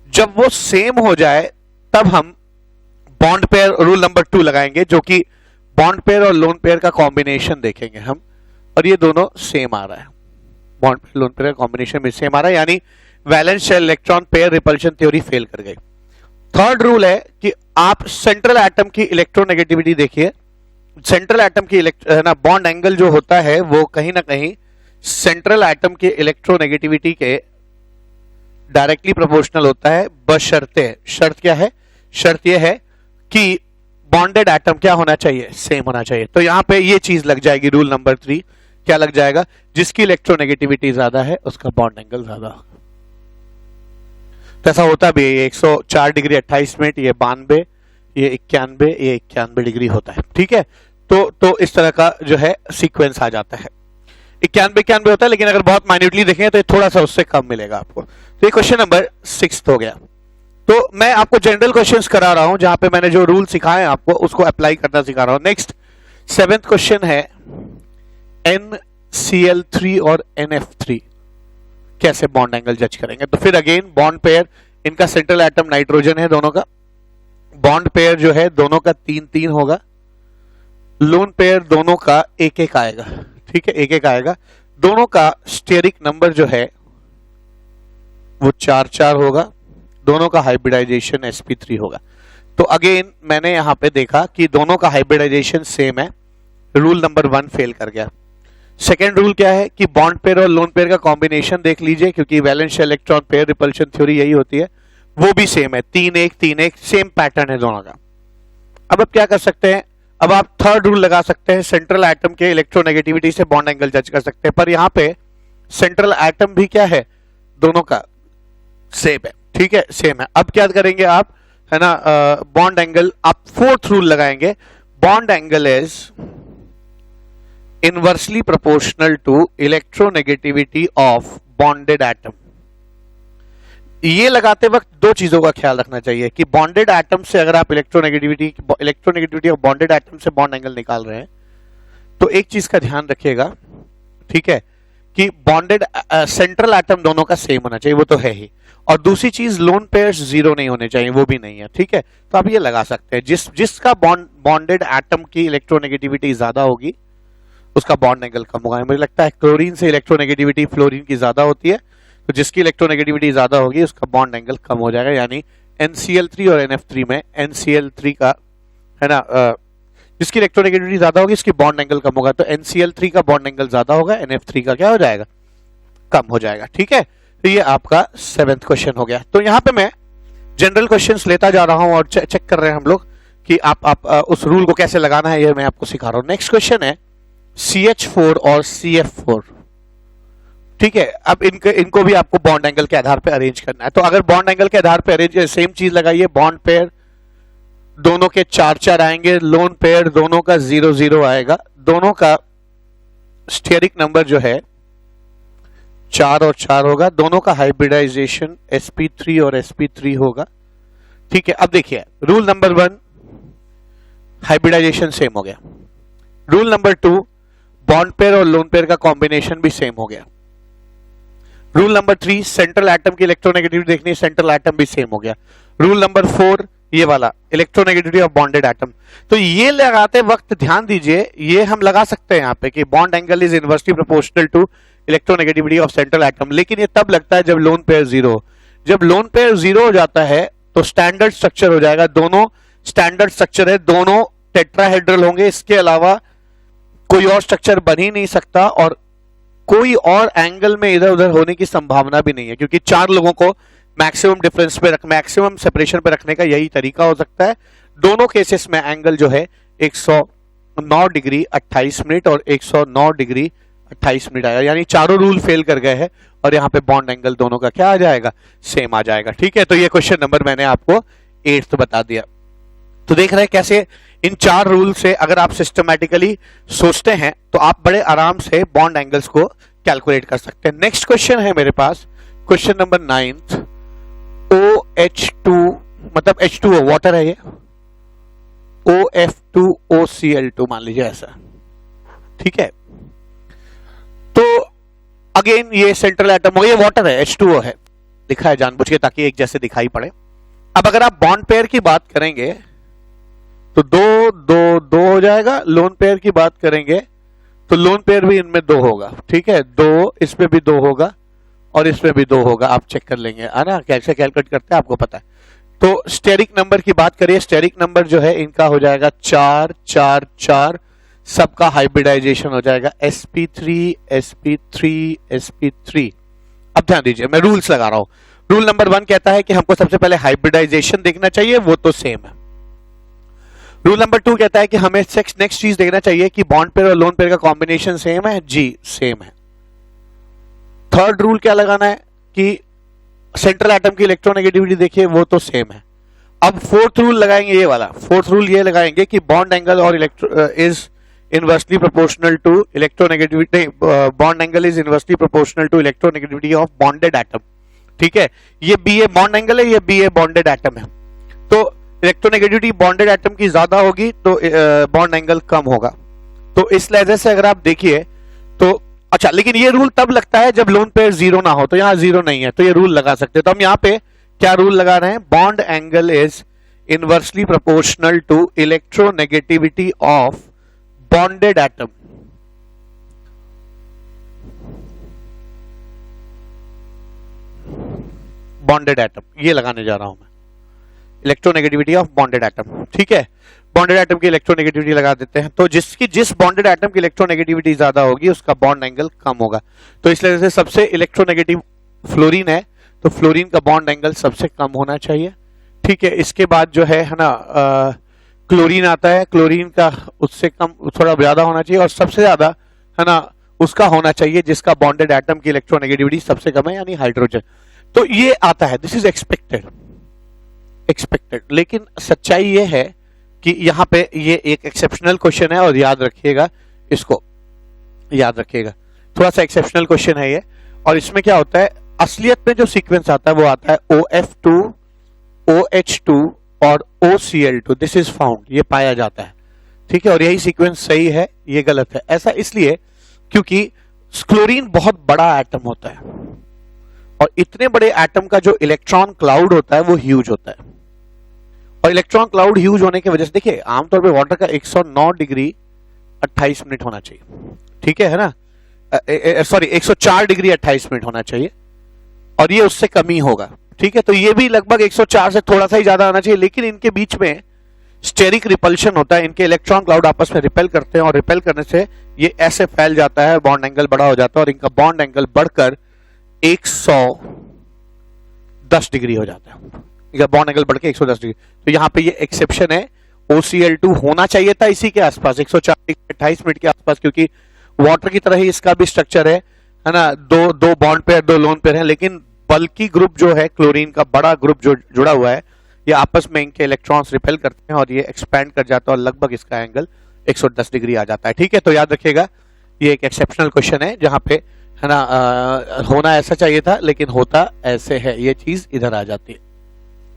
जब वो सेम हो जाए तब हम बॉन्ड पेयर रूल नंबर 2 लगाएंगे, जो कि बॉन्ड पेयर और लोन पेयर का कॉम्बिनेशन देखेंगे हम, और ये दोनों सेम आ रहा है, बॉन्ड पेयर लोन पेयर का कॉम्बिनेशन में सेम आ रहा है, यानी valence shell electron pair repulsion theory fail कर गई। थर्ड रूल है कि आप सेंट्रल एटम की इलेक्ट्रोनेगेटिविटी देखिए, सेंट्रल एटम की ना बॉन्ड एंगल जो होता है वो कहीं ना कहीं सेंट्रल एटम के इलेक्ट्रोनेगेटिविटी के डायरेक्टली प्रोपोर्शनल होता है, बशर्ते, शर्त क्या है, शर्त यह है कि बॉन्डेड एटम क्या होना चाहिए, सेम होना चाहिए। तो यहां पे ये चीज लग जाएगी, रूल नंबर 3 क्या लग जाएगा, जिसकी इलेक्ट्रोनेगेटिविटी ज्यादा है उसका बॉन्ड एंगल ज्यादा होगा। तो ऐसा होता भी है, 104 डिग्री 28 मिनट, ये 92, ये 91, ये 91 डिग्री होता है। ठीक है, तो इस तरह का जो है सीक्वेंस आ जाता है, 91 होता है, लेकिन अगर बहुत माइन्यूटली देखें तो थोड़ा सा उससे कम मिलेगा आपको। तो ये क्वेश्चन नंबर 6 हो गया। तो मैं आपको जनरल क्वेश्चंस करा रहा हूं, जहां पे मैंने जो रूल सिखाए आपको उसको अप्लाई करना सिखा रहा हूं। नेक्स्ट 7th क्वेश्चन है NCl3 और NF3 कैसे बॉन्ड एंगल जज करेंगे। तो फिर अगेन बॉन्ड पेयर, इनका सेंट्रल एटम नाइट्रोजन है दोनों का, बॉन्ड पेयर जो है दोनों का 3-3 होगा, लोन पेयर दोनों का 1-1 आएगा। ठीक है, 1-1 आएगा। दोनों का स्टेरिक नंबर जो है वो 4-4 होगा, दोनों का हाइब्रिडाइजेशन sp3 होगा। तो अगेन मैंने यहां पे देखा कि दोनों का हाइब्रिडाइजेशन सेम है, रूल नंबर 1 फेल कर गया। सेकेंड रूल क्या है कि बॉन्ड पेयर और लोन पेयर का कॉम्बिनेशन देख लीजिए, क्योंकि valence shell electron pair repulsion theory यही होती है, वो भी सेम है, 3-1 3-1 सेम पैटर्न है दोनों का। अब आप क्या कर सकते हैं, अब आप थर्ड रूल लगा सकते हैं, सेंट्रल एटम के इलेक्ट्रोनेगेटिविटी से बॉन्ड एंगल जज कर सकते हैं, पर यहां पे सेंट्रल एटम भी क्या है, दोनों का सेम है। ठीक है, सेम है। अब क्या करेंगे आप, है ना, बॉन्ड एंगल, आप फोर्थ रूल लगाएंगे, bond angle is inversely proportional to electronegativity of bonded atom. ये लगाते वक्त दो चीजों का ख्याल रखना चाहिए कि बॉन्डेड एटम से अगर आप इलेक्ट्रोनेगेटिविटी ऑफ बॉन्डेड एटम से बॉन्ड एंगल निकाल रहे हैं, तो एक चीज का ध्यान रखिएगा, ठीक है, कि बॉन्डेड सेंट्रल एटम दोनों का सेम होना चाहिए, वो तो है ही, और दूसरी चीज लोन पेयर्स 0 नहीं होने चाहिए, वो भी नहीं है। ठीक है, तो आप ये लगा सकते हैं, जिसका बॉन्डेड एटम की इलेक्ट्रोनेगेटिविटी ज्यादा होगी उसका बॉन्ड एंगल कम होगा। मुझे लगता है क्लोरीन से इलेक्ट्रोनेगेटिविटी फ्लोरीन की ज्यादा होती है, तो जिसकी इलेक्ट्रोनेगेटिविटी ज्यादा होगी उसका बॉन्ड एंगल कम हो जाएगा, यानी NCl3 और NF3 में NCl3 का, है ना, जिसकी इलेक्ट्रोनेगेटिविटी ज्यादा होगी उसकी बॉन्ड एंगल कम होगा, तो NCl3 का बॉन्ड एंगल ज्यादा होगा, NF3 का क्या हो जाएगा, कम हो जाएगा। ठीक है, तो ये आपका 7th क्वेश्चन हो गया। तो यहां पे मैं जनरल क्वेश्चंस लेता जा रहा हूं और चेक कर रहे हैं हम लोग कि आप उस रूल को कैसे लगाना है, ये मैं आपको सिखा रहा हूं। नेक्स्ट क्वेश्चन है CH4 और CF4। ठीक है, अब इनको भी आपको बॉन्ड एंगल के आधार पर अरेंज करना है। तो अगर बॉन्ड एंगल के आधार पर अरेंज, सेम चीज लगाइए, बॉन्ड पेयर दोनों के 4-4 आएंगे, लोन पेयर दोनों का 0-0 आएगा, दोनों का स्टेरिक नंबर जो है 4 और 4 होगा, दोनों का हाइब्रिडाइजेशन sp3 और sp3 होगा। ठीक है, अब देखिए रूल नंबर 1, हाइब्रिडाइजेशन सेम हो गया। रूल नंबर 2, बॉन्ड पेयर और लोन पेयर का कॉम्बिनेशन भी सेम हो गया। रूल नंबर 3, सेंट्रल एटम की इलेक्ट्रोनेगेटिविटी देखनी है, सेंट्रल एटम भी सेम हो गया। रूल नंबर 4, ये वाला इलेक्ट्रोनेगेटिविटी ऑफ बॉन्डेड एटम। तो ये लगाते वक्त ध्यान दीजिए, ये हम लगा सकते हैं यहाँ पे कि bond angle is inversely proportional to electronegativity of central atom, लेकिन ये तब लगता है जब लोन पेयर जीरो हो। जब लोन पेयर जीरो हो जाता है तो स्टैंडर्ड स्ट्रक्चर हो जाएगा, दोनों स्टैंडर्ड स्ट्रक्चर है, दोनों टेट्राहेड्रल होंगे, इसके अलावा कोई और स्ट्रक्चर बन ही नहीं सकता और कोई और एंगल में इधर उधर होने की संभावना भी नहीं है, क्योंकि चार लोगों को मैक्सिमम डिफरेंस पे मैक्सिमम सेपरेशन पे रखने का यही तरीका हो सकता है। दोनों केसेस में एंगल जो है 109 डिग्री 28 मिनट और 109 डिग्री 28 मिनट आएगा, यानी चारों रूल फेल कर गए हैं और यहाँ पे बॉन्ड एंगल दोनों का क्या आ जाएगा, सेम आ जाएगा। ठीक है, तो ये क्वेश्चन नंबर मैंने आपको 8th बता दिया। तो देख रहे हैं कैसे इन चार रूल से अगर आप सिस्टमैटिकली सोचते हैं तो आप बड़े आराम से बॉन्ड एंगल्स को कैलकुलेट कर सकते हैं। नेक्स्ट क्वेश्चन है मेरे पास, क्वेश्चन नंबर 9th, OH2 मतलब H2O वाटर है, ये OF2OCl2 मान लीजिए ऐसा। ठीक है, तो अगेन ये सेंट्रल एटम हो, ये वाटर है, H2O है, लिखा है जानबूझ के ताकि एक जैसे दिखाई पड़े। अब अगर आप बॉन्ड पेयर की बात करेंगे तो दो दो दो हो जाएगा, लोन पेयर की बात करेंगे तो लोन पेयर भी इनमें दो होगा। ठीक है, दो इसमें भी दो होगा और इसमें भी दो होगा, आप चेक कर लेंगे, है ना, कैसे कैलकुलेट करते हैं आपको पता है। तो स्टेरिक नंबर की बात करिए, स्टेरिक नंबर जो है इनका हो जाएगा 4 4 4, सबका हाइब्रिडाइजेशन हो जाएगा sp3 sp3 sp3। अब ध्यान दीजिए, मैं रूल्स लगा रहा हूं। रूल नंबर 1 कहता है कि हमको सबसे पहले हाइब्रिडाइजेशन देखना चाहिए, वो तो सेम है। रूल नंबर 2 कहता है कि हमें नेक्स्ट चीज देखना चाहिए कि बॉन्ड पेयर और लोन पेयर का कॉम्बिनेशन सेम है, जी सेम है। थर्ड रूल क्या लगाना है कि सेंट्रल एटम की इलेक्ट्रोनेगेटिविटी देखिए, वो तो सेम है। अब फोर्थ रूल लगाएंगे, ये वाला फोर्थ रूल ये लगाएंगे कि बॉन्ड एंगल और is inversely proportional to electronegativity, bond angle is inversely proportional to electronegativity of bonded atom. ठीक है, ये बी ए बॉन्ड एंगल है, ये बी ए बॉन्डेड एटम है, तो इलेक्ट्रोनेगेटिविटी बॉन्डेड एटम की ज्यादा होगी तो बॉन्ड एंगल कम होगा। तो इस लिहाज से अगर आप देखिए तो अच्छा, लेकिन ये रूल तब लगता है जब लोन पेयर जीरो ना हो, तो यहां जीरो नहीं है तो ये रूल लगा सकते हैं। तो हम यहां पे क्या रूल लगा रहे हैं, bond angle is inversely proportional to electronegativity of bonded atom. Bonded atom ये लगाने जा रहा हूं मैं, इलेक्ट्रोनेगेटिविटी ऑफ बॉन्डेड एटम। ठीक है, बॉन्डेड एटम की इलेक्ट्रोनेगेटिविटी लगा देते हैं, तो जिस बॉन्डेड एटम की इलेक्ट्रोनेगेटिविटी ज्यादा होगी उसका बॉन्ड एंगल कम होगा। तो इसलिए से सबसे इलेक्ट्रोनेगेटिव फ्लोरीन है, तो फ्लोरीन का बॉन्ड एंगल सबसे कम होना चाहिए। ठीक है, इसके बाद जो है ना क्लोरीन आता है, क्लोरीन का उससे कम थोड़ा ज्यादा होना चाहिए, और सबसे ज्यादा है ना उसका होना चाहिए जिसका बॉन्डेड एटम की इलेक्ट्रोनेगेटिविटी सबसे कम है, यानी हाइड्रोजन। तो ये आता है, दिस इज एक्सपेक्टेड। लेकिन सच्चाई ये है कि यहां पे ये एक एक्सेप्शनल क्वेश्चन है, और याद रखिएगा, इसको याद रखिएगा, थोड़ा सा एक्सेप्शनल क्वेश्चन है ये। और इसमें क्या होता है, असलियत में जो सीक्वेंस आता है वो आता है OF2 OH2 और OCl2, दिस इज फाउंड, ये पाया जाता है। ठीक है, और यही सीक्वेंस सही है, ये गलत है। ऐसा इसलिए क्योंकि क्लोरीन बहुत बड़ा एटम होता है, और इतने बड़े एटम का जो इलेक्ट्रॉन क्लाउड होता है वो ह्यूज होता है, और इलेक्ट्रॉन क्लाउड ह्यूज होने की वजह से देखिए आमतौर पे वाटर का 109 डिग्री 28 मिनट होना चाहिए। ठीक है ना, सॉरी 104 डिग्री 28 मिनट होना चाहिए, और ये उससे कम ही होगा। ठीक है, तो ये भी लगभग 104 से थोड़ा सा ही ज्यादा आना चाहिए, लेकिन इनके बीच में स्टेरिक रिपल्शन होता है, इनके इलेक्ट्रॉन क्लाउड आपस में रिपेल करते हैं, और रिपेल करने से ये ऐसे फैल जाता है, बॉन्ड एंगल बड़ा हो जाता है, और इनका बॉन्ड एंगल बढ़कर 110 डिग्री हो जाता है, बॉन्ड एंगल बढ़ के 110 डिग्री। तो यहां पे ये एक्सेप्शन है, OCl2 होना चाहिए था इसी के आसपास 128 मिनट के आसपास, क्योंकि वाटर की तरह ही इसका भी स्ट्रक्चर है ना, दो बॉन्ड पेयर दो लोन पेयर है, लेकिन बल्कि ग्रुप जो है क्लोरीन का बड़ा ग्रुप जो जुड़ा हुआ है, ये आपस में इनके इलेक्ट्रॉन्स रिपेल करते हैं और ये एक्सपैंड कर जाता है, और लगभग इसका एंगल 110 डिग्री आ जाता है। ठीक है, तो याद रखिएगा ये एक एक्सेप्शनल क्वेश्चन है जहां पे है ना होना ऐसा चाहिए था लेकिन होता ऐसे है, ये चीज इधर आ जाती है।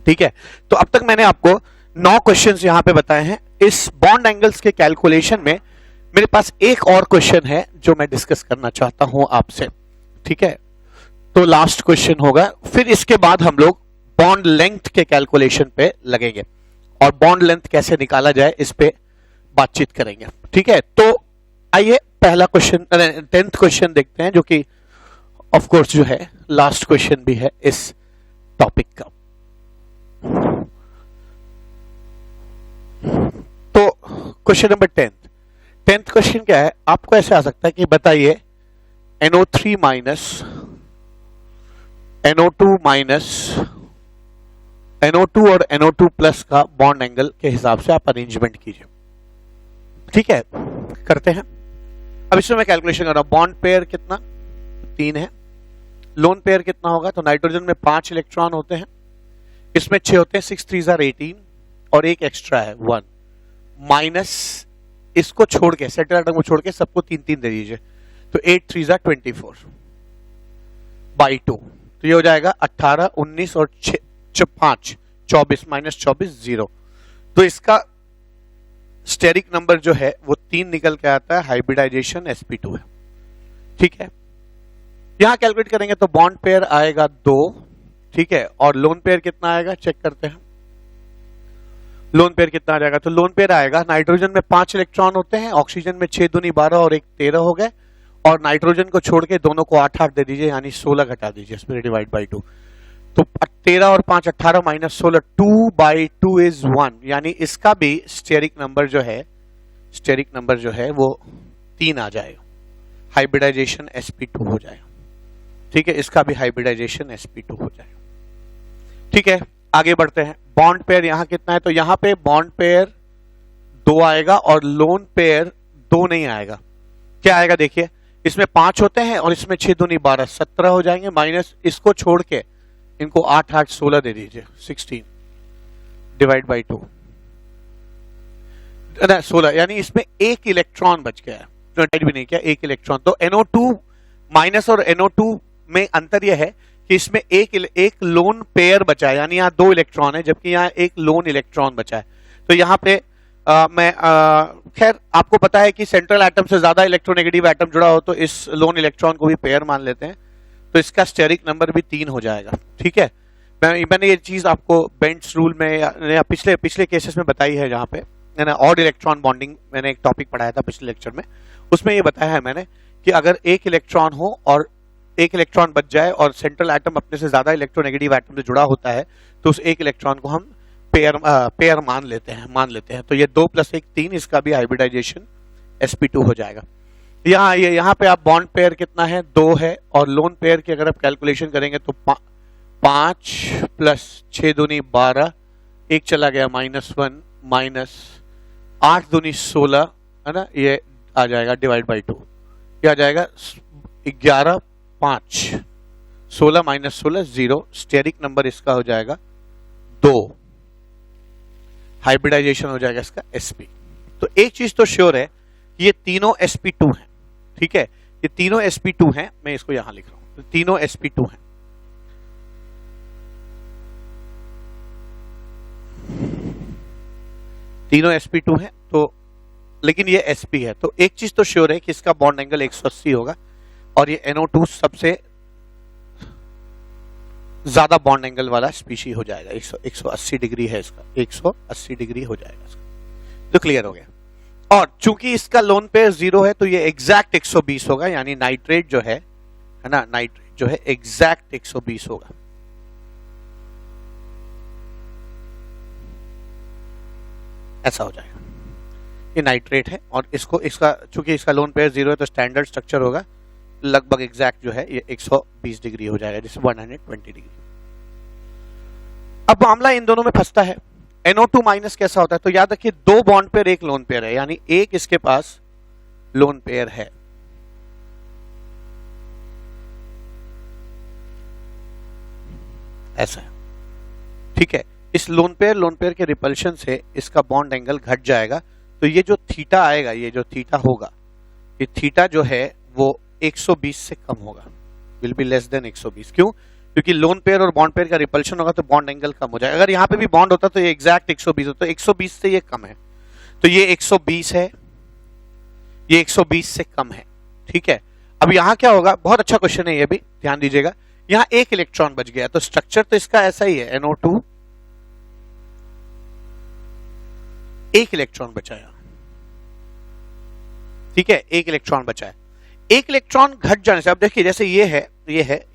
ठीक है, तो अब तक मैंने आपको 9 क्वेश्चंस यहां पे बताए हैं, इस बॉन्ड एंगल्स के कैलकुलेशन में मेरे पास एक और क्वेश्चन है जो मैं डिस्कस करना चाहता हूं आपसे, ठीक है। तो लास्ट क्वेश्चन होगा, फिर इसके बाद हम लोग बॉन्ड लेंथ के कैलकुलेशन पे लगेंगे और बॉन्ड लेंथ कैसे निकाला जाए इस पे बातचीत करेंगे, ठीक है। तो आइए पहला क्वेश्चन 10th क्वेश्चन देखते हैं, जो कि ऑफ कोर्स जो है लास्ट क्वेश्चन भी है इस टॉपिक का। तो क्वेश्चन नंबर 10th क्वेश्चन क्या है, आपको ऐसे आ सकता है कि बताइए NO3 minus NO2 minus NO2 और NO2 प्लस का बॉन्ड एंगल के हिसाब से आप अरेंजमेंट कीजिए, ठीक है। करते हैं। अब इसमें मैं कैलकुलेशन कर रहा हूं। बॉन्ड पेयर कितना 3 है, लोन पेयर कितना होगा, तो नाइट्रोजन में 5 इलेक्ट्रॉन होते हैं, इसमें 6 होते हैं, 6 3 are 18 और एक एक्स्ट्रा है 1, माइनस इसको छोड़ के सेंट्रल एटम को छोड़ के सबको 3 दे दीजिए, तो 8 3 are 24 बाई 2, तो ये हो जाएगा 18 19 और 5 24 माइनस 24 0। तो इसका स्टेरिक नंबर जो है वो 3 निकल के आता है, हाइब्रिडाइजेशन sp2 है, ठीक है। यहां कैलकुलेट करेंगे तो बॉन्ड पेयर आएगा 2, ठीक है, और लोन पेयर कितना आएगा चेक करते हैं। लोन पेयर कितना आ जाएगा, तो लोन पेयर आएगा, नाइट्रोजन में 5 इलेक्ट्रॉन होते हैं, ऑक्सीजन में 6 दूनी 12 और 1 13 हो गए, और नाइट्रोजन को छोड़ के दोनों को 8 दे दीजिए, यानी 16 घटा दीजिए, इसमें डिवाइड बाई 2, तो 13 और 5 18 माइनस 16 2 बाई 2 इज 1, यानी इसका भी स्टेरिक नंबर जो है वो 3 आ जाएगा, हाइब्रिडाइजेशन sp2 हो जाएगा, ठीक है। इसका भी हाइब्रिडाइजेशन sp2 हो जाएगा, ठीक है। आगे बढ़ते हैं। बॉन्ड पेयर यहां कितना है, तो यहां पे बॉन्ड पेयर 2 आएगा और लोन पेयर 2 नहीं आएगा। क्या आएगा देखिए, इसमें 5 होते हैं और इसमें 6 दूनी 12 17 हो जाएंगे, माइनस इसको छोड़ के इनको 8 8 16 दे दीजिए, 16 डिवाइड बाई 2 16, यानी इसमें एक इलेक्ट्रॉन बच गया है, डिवाइड भी नहीं किया, एक इलेक्ट्रॉन। तो NO2 माइनस और NO2 में अंतर यह है कि इसमें एक लोन पेयर बचा है, यानी यहाँ 2 इलेक्ट्रॉन है, जबकि यहाँ एक लोन इलेक्ट्रॉन बचा है। तो यहाँ पे खैर आपको पता है कि सेंट्रल एटम से ज्यादा इलेक्ट्रोनेगेटिव एटम जुड़ा हो तो इस लोन इलेक्ट्रॉन को भी पेयर मान लेते हैं, तो इसका स्टेरिक नंबर भी 3 हो जाएगा, ठीक है। मैंने ये चीज आपको बेंट्स रूल में या पिछले केसेस में बताई है, जहां पे मैंने ऑड इलेक्ट्रॉन बॉन्डिंग मैंने एक टॉपिक पढ़ाया था पिछले लेक्चर में, उसमें ये बताया है मैंने कि अगर एक इलेक्ट्रॉन हो और एक इलेक्ट्रॉन बच जाए और सेंट्रल एटम अपने से ज्यादा इलेक्ट्रोनेगेटिव एटम से जुड़ा होता है, तो उस एक इलेक्ट्रॉन को हम पेयर मान लेते हैं। तो ये 2 + 1 3, इसका भी हाइब्रिडाइजेशन sp2 हो जाएगा। यहाँ पे आप बॉन्ड पेयर कितना है 2 है, और लोन पेयर की अगर आप कैलकुलेशन करेंगे तो 5 + 6 दूनी 12, एक चला गया -1 माइनस 8 दूनी 16 है ना, ये आ जाएगा डिवाइड बाई 2, ये आ जाएगा 11 5 16 माइनस 16 0, स्टेरिक नंबर इसका हो जाएगा 2, हाइब्रिडाइजेशन हो जाएगा इसका sp। तो एक चीज तो श्योर है कि ये तीनों sp2 हैं, ठीक है, ये तीनों sp2 हैं, मैं इसको यहां लिख रहा हूं, तो तीनों sp2 हैं। तीनों sp2 हैं, तो लेकिन ये sp है, तो एक चीज तो श्योर है कि इसका बॉन्ड एंगल 180 होगा, और ये NO2 सबसे ज्यादा बॉन्ड एंगल वाला स्पीशी हो जाएगा, 180 डिग्री है इसका, 180 डिग्री हो जाएगा इसका। तो क्लियर हो गया। और चूंकि इसका लोन पेयर 0 है तो ये एग्जैक्ट 120 होगा, यानी नाइट्रेट जो है ना, नाइट्रेट जो है एग्जैक्ट 120 होगा। ऐसा हो जाएगा, ये नाइट्रेट है, और इसका चूंकि इसका लोन पेयर 0 है तो स्टैंडर्ड स्ट्रक्चर होगा, लगभग एग्जैक्ट जो है ये 120 डिग्री हो जाएगा, जैसे 120 डिग्री। अब मामला इन दोनों में फंसता है। NO2 माइनस कैसा होता है, तो याद रखिए 2 बॉन्ड पेयर 1 लोन पेयर है, यानी एक इसके पास लोन पेयर है। ऐसा है, ठीक है। इस लोन पेयर के रिपल्शन से इसका बॉन्ड एंगल घट जाएगा, तो ये जो थीटा आएगा, ये जो थीटा होगा, ये थीटा जो है वो 120 से कम होगा, विल बी लेस देन 120। क्यों? क्योंकि लोन पेयर और बॉन्ड पेयर का रिपल्शन होगा तो बॉन्ड एंगल कम हो जाएगा। अगर यहाँ पे भी बॉन्ड होता तो ये एग्जैक्ट 120 होता, तो 120 से ये कम है। तो ये 120 है, ये 120 से कम है, ठीक है। अब यहां क्या होगा, बहुत अच्छा क्वेश्चन है ये भी, ध्यान दीजिएगा। यहां एक इलेक्ट्रॉन बच गया, तो स्ट्रक्चर तो इसका ऐसा ही है, NO2, एक इलेक्ट्रॉन बचा है, ठीक है, एक इलेक्ट्रॉन बचा है। एक इलेक्ट्रॉन घट जाने से, अब देखिए जैसे ये है,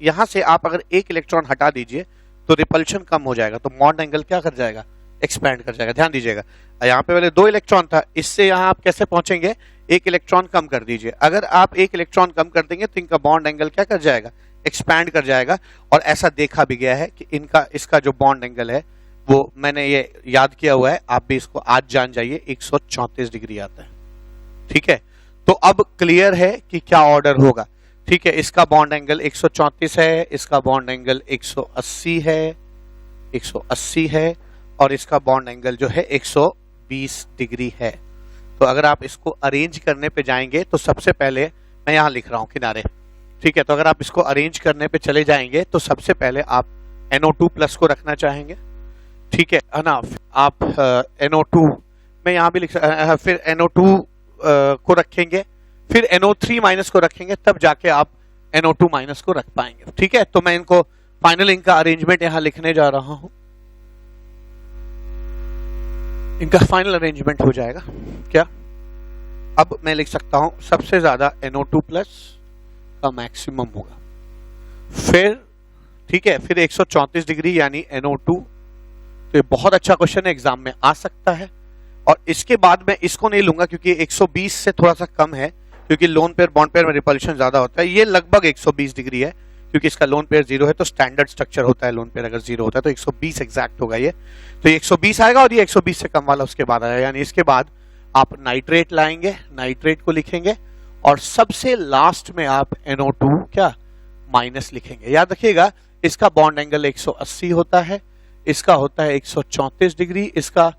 यहां से आप अगर एक इलेक्ट्रॉन हटा दीजिए तो रिपल्शन कम हो जाएगा, तो बॉन्ड एंगल क्या कर जाएगा, एक्सपैंड कर जाएगा। ध्यान दीजिएगा, यहाँ पे पहले 2 इलेक्ट्रॉन था, इससे यहां आप कैसे पहुंचेंगे, एक इलेक्ट्रॉन कम कर दीजिए। अगर आप एक इलेक्ट्रॉन कम कर देंगे तो इनका बॉन्ड एंगल क्या कर जाएगा, एक्सपैंड कर जाएगा। और ऐसा देखा भी गया है कि इसका जो बॉन्ड एंगल है वो मैंने ये याद किया हुआ है, आप भी इसको आज जान जाइए, 134 डिग्री आता है, ठीक है। तो अब क्लियर है कि क्या ऑर्डर होगा, ठीक है। इसका बॉन्ड एंगल 134 है, इसका बॉन्ड एंगल 180 है, और इसका बॉन्ड एंगल जो है 120 डिग्री है। तो अगर आप इसको अरेंज करने पे जाएंगे तो सबसे पहले मैं यहां लिख रहा हूं किनारे, ठीक है। तो अगर आप इसको अरेंज करने पे चले जाएंगे तो सबसे पहले आप NO2 प्लस को रखना चाहेंगे, ठीक है ना। आप NO2 मैं यहां भी लिख, फिर NO2 को रखेंगे, फिर NO3 माइनस को रखेंगे, तब जाके आप NO2 माइनस को रख पाएंगे, ठीक है। तो मैं इनको फाइनल इनका अरेंजमेंट यहां लिखने जा रहा हूं, इनका फाइनल अरेंजमेंट हो जाएगा क्या। अब मैं लिख सकता हूं सबसे ज्यादा NO2 प्लस का मैक्सिमम होगा, फिर ठीक है, फिर 134 डिग्री यानी NO2। तो ये बहुत अच्छा क्वेश्चन है, एग्जाम में आ सकता है। और इसके बाद मैं इसको नहीं लूंगा क्योंकि 120 से थोड़ा सा कम है, क्योंकि लोन पेयर बॉन्ड पेयर में रिपल्शन ज्यादा होता है। ये लगभग 120 डिग्री है, क्योंकि इसका लोन पेयर 0 है, तो स्टैंडर्ड स्ट्रक्चर होता है लोन पेयर अगर 0 होता है तो 120 एग्जैक्ट होगा ये। तो ये 120 आएगा और ये 120 से कम वाला उसके बाद आएगा, यानी इसके बाद आप नाइट्रेट लाएंगे, नाइट्रेट को लिखेंगे, और सबसे लास्ट में आप NO2 क्या माइनस लिखेंगे। याद रखिएगा, इसका बॉन्ड एंगल 180 होता है, इसका होता है 134 डिग्री, इसका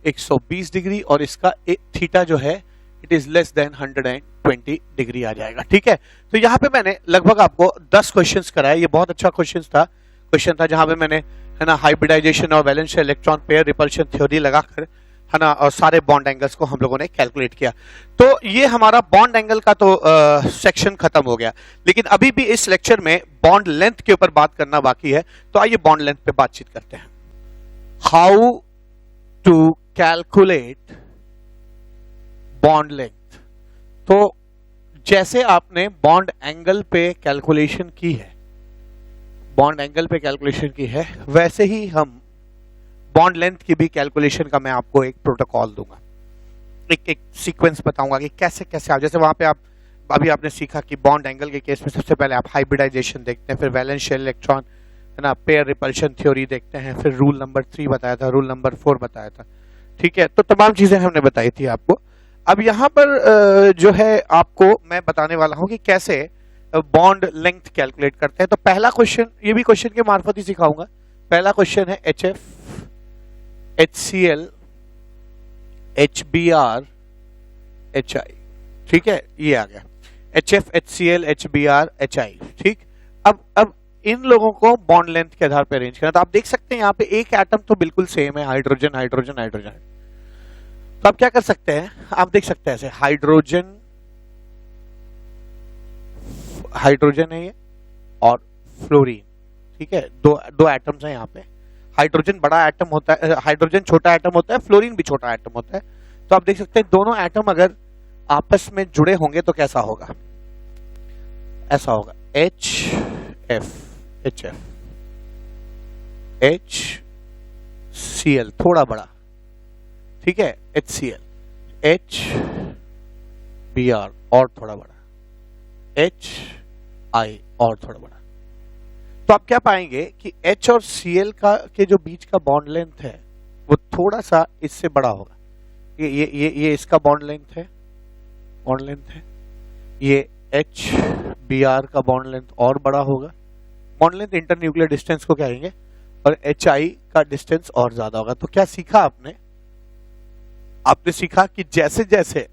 120 डिग्री, और इसका थीटा जो है it is less than 120 degree आ जाएगा, ठीक है। तो यहाँ पे मैंने लगभग आपको 10 क्वेश्चंस कराए। ये बहुत अच्छा क्वेश्चन था जहां पे मैंने, है ना, हाइब्रिडाइजेशन और valence electron pair repulsion theory लगाकर, है ना, और सारे बॉन्ड एंगल्स को हम लोगों ने कैलकुलेट किया। तो ये हमारा बॉन्ड एंगल का तो सेक्शन खत्म हो गया, लेकिन अभी भी इस लेक्चर में बॉन्ड लेंथ के ऊपर बात करना बाकी है। तो आइए बॉन्ड लेंथ पे बातचीत करते हैं। How to calculate bond length. तो जैसे आपने बॉन्ड एंगल पे कैलकुलेशन की है, वैसे ही हम बॉन्ड लेंथ की भी कैलकुलेशन का मैं आपको एक प्रोटोकॉल दूंगा, एक सीक्वेंस बताऊंगा कि कैसे कैसे आप, जैसे वहां पे आप अभी आपने सीखा कि बॉन्ड एंगल के केस में सबसे पहले आप हाइब्रिडाइजेशन देखते हैं, फिर वैलेंस शेल इलेक्ट्रॉन, है ना, पेयर रिपल्शन थ्योरी देखते हैं, फिर रूल नंबर 3 बताया था, रूल नंबर 4 बताया था, ठीक है। तो तमाम चीजें हमने बताई थी आपको। अब यहां पर जो है आपको मैं बताने वाला हूं कि कैसे बॉन्ड लेंथ कैलकुलेट करते हैं। तो पहला क्वेश्चन, ये भी क्वेश्चन के मार्फत ही सिखाऊंगा। पहला क्वेश्चन है HF HCl HBr HI, ठीक है, ये आ गया HF HCl HBr HI, ठीक। अब इन लोगों को बॉन्ड लेंथ के आधार पर अरेंज करना। तो आप देख सकते हैं यहाँ पे एक एटम तो बिल्कुल सेम है, हाइड्रोजन हाइड्रोजन हाइड्रोजन। तो आप क्या कर सकते हैं, आप देख सकते हैं ऐसे हाइड्रोजन है ये और फ्लोरीन, ठीक है, दो एटम्स हैं यहाँ पे। हाइड्रोजन बड़ा एटम होता है, हाइड्रोजन छोटा एटम होता है, फ्लोरीन भी छोटा एटम होता है। तो आप देख सकते हैं दोनों एटम अगर आपस में जुड़े होंगे तो कैसा होगा, ऐसा होगा HF HCl थोड़ा बड़ा, ठीक है, HCl HBr और थोड़ा बड़ा, HI और थोड़ा बड़ा। तो आप क्या पाएंगे कि H और Cl के जो बीच का बॉन्ड लेंथ है वो थोड़ा सा इससे बड़ा होगा। ये इसका बॉन्ड लेंथ है, ये HBr का बॉन्ड लेंथ और बड़ा होगा। बॉन्ड लेंथ इंटरन्यूक्लियर डिस्टेंस को कहेंगे, और HI का डिस्टेंस और ज्यादा होगा। तो क्या सीखा आपने सीखा कि जैसे जैसे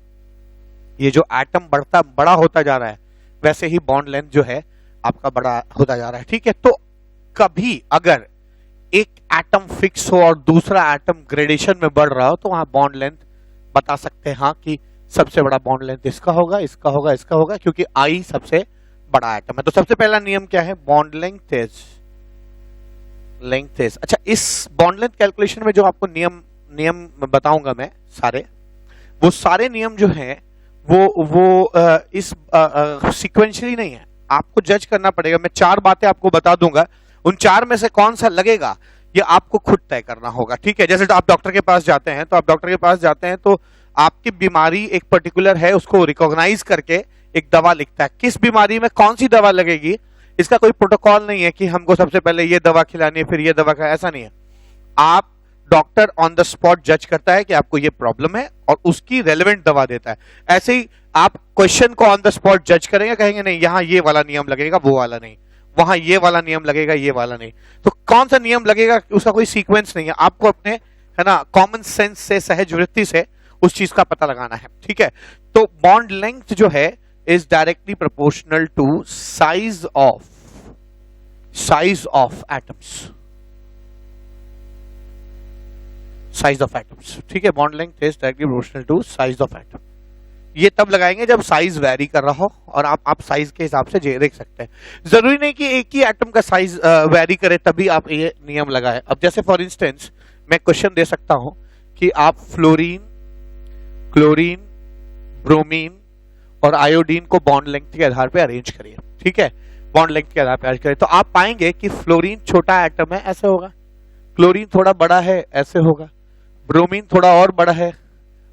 ये जो एटम बड़ा होता जा रहा है, वैसे ही बॉन्ड लेंथ जो है आपका बड़ा होता जा रहा है, ठीक है। तो कभी अगर एक एटम फिक्स हो और दूसरा एटम ग्रेडेशन में बढ़ रहा हो तो वहां बॉन्ड लेंथ बता सकते हैं हाँ कि सबसे बड़ा बॉन्ड लेंथ इसका होगा, इसका होगा, इसका होगा, क्योंकि आई सबसे बड़ा एटम है। तो सबसे पहला नियम क्या है? बॉन्ड लेंथ इज अच्छा, इस बॉन्ड लेंथ कैलकुलेशन में जो आपको नियम बताऊंगा मैं सारे, वो सारे नियम जो हैं वो इस सीक्वेंशियली नहीं है, आपको जज करना पड़ेगा। मैं 4 बातें आपको बता दूंगा, उन 4 में से कौन सा लगेगा ये आपको खुद तय करना होगा, ठीक है। जैसे तो आप डॉक्टर के पास जाते हैं, तो आपकी बीमारी एक पर्टिकुलर है, उसको रिकॉग्नाइज करके एक दवा लिखता है। किस बीमारी में कौन सी दवा लगेगी इसका कोई प्रोटोकॉल नहीं है कि हमको सबसे पहले ये दवा खिलानी है फिर ये दवा खिलानी, ऐसा नहीं है। आप डॉक्टर ऑन द स्पॉट जज करता है कि आपको ये प्रॉब्लम है और उसकी रेलेवेंट दवा देता है। ऐसे ही आप क्वेश्चन को ऑन द स्पॉट जज करेंगे, कहेंगे नहीं यहां ये वाला नियम लगेगा, वो वाला नहीं, वहां ये वाला नियम लगेगा, ये वाला नहीं। तो कौन सा नियम लगेगा उसका कोई सीक्वेंस नहीं है, आपको अपने है ना कॉमन सेंस से, सहज वृत्ति से उस चीज का पता लगाना है, ठीक है। तो बॉन्ड लेंथ जो है is directly proportional to size of atoms, ठीक है। Bond length is directly proportional to size of atom. ये तब लगाएंगे जब साइज वैरी कर रहा हो, और आप साइज के हिसाब से देख सकते हैं। जरूरी नहीं कि एक ही एटम का साइज वैरी करे तभी आप ये नियम लगाए। अब जैसे फॉर इंस्टेंस मैं क्वेश्चन दे सकता हूं कि आप फ्लोरीन, क्लोरीन, ब्रोमीन और आयोडीन को बॉन्ड लेंथ के आधार पर अरेंज करिए, ठीक है। बॉन्ड लेंथ के आधार पर अरेंज करिए तो आप पाएंगे कि फ्लोरीन छोटा एटम है, ऐसे होगा। क्लोरीन थोड़ा बड़ा है, ऐसे होगा। ब्रोमीन थोड़ा और बड़ा है,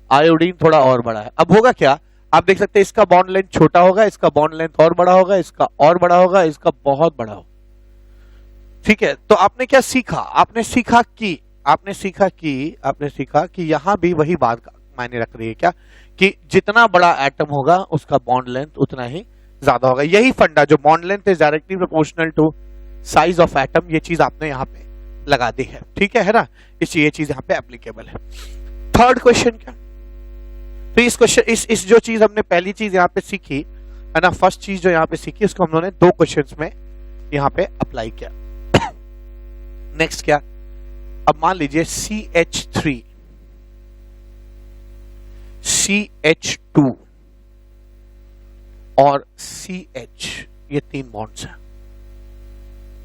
आयोडीन थोड़ा और बड़ा है। अब होगा क्या, आप देख सकते हैं इसका बॉन्ड लेंथ छोटा होगा, इसका बॉन्ड लेंथ और बड़ा होगा, इसका और बड़ा होगा, इसका बहुत बड़ा होगा, ठीक है। तो आपने क्या सीखा? आपने सीखा कि यहां भी वही बात मायने रख रही है क्या, कि जितना बड़ा एटम होगा उसका बॉन्ड लेंथ उतना ही ज्यादा होगा। यही फंडा, जो bond length is directly proportional to size of atom, ये चीज आपने यहाँ पे लगा दी है, ठीक है ना। ये चीज यहाँ पे एप्लीकेबल है। थर्ड क्वेश्चन क्या, तो इस क्वेश्चन इस जो चीज हमने पहली चीज यहाँ पे सीखी है ना, फर्स्ट चीज जो यहाँ पे सीखी उसको हम लोगों ने 2 क्वेश्चंस में यहाँ पे अप्लाई किया। नेक्स्ट क्या, अब मान लीजिए CH2 और CH, ये 3 बॉन्ड्स हैं,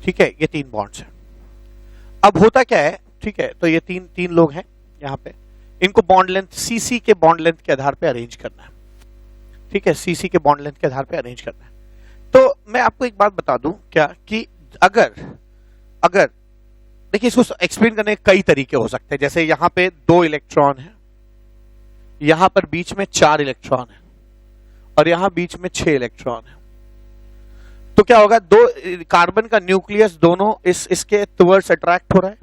ठीक है। ये 3 बॉन्ड्स हैं। अब होता क्या है, ठीक है, तो ये तीन लोग हैं यहाँ पे, इनको बॉन्ड लेंथ CC के बॉन्ड लेंथ के आधार पे अरेंज करना है, ठीक है। CC के बॉन्ड लेंथ के आधार पे अरेंज करना है। तो मैं आपको एक बात बता दूं क्या, कि अगर देखिए इसको एक्सप्लेन करने के कई तरीके हो सकते हैं। जैसे यहां पे 2 इलेक्ट्रॉन है, यहां पर बीच में 4 इलेक्ट्रॉन है और यहां बीच में 6 इलेक्ट्रॉन है। तो क्या होगा, 2 कार्बन का न्यूक्लियस दोनों इसके टुवर्ड्स अट्रैक्ट हो रहा है,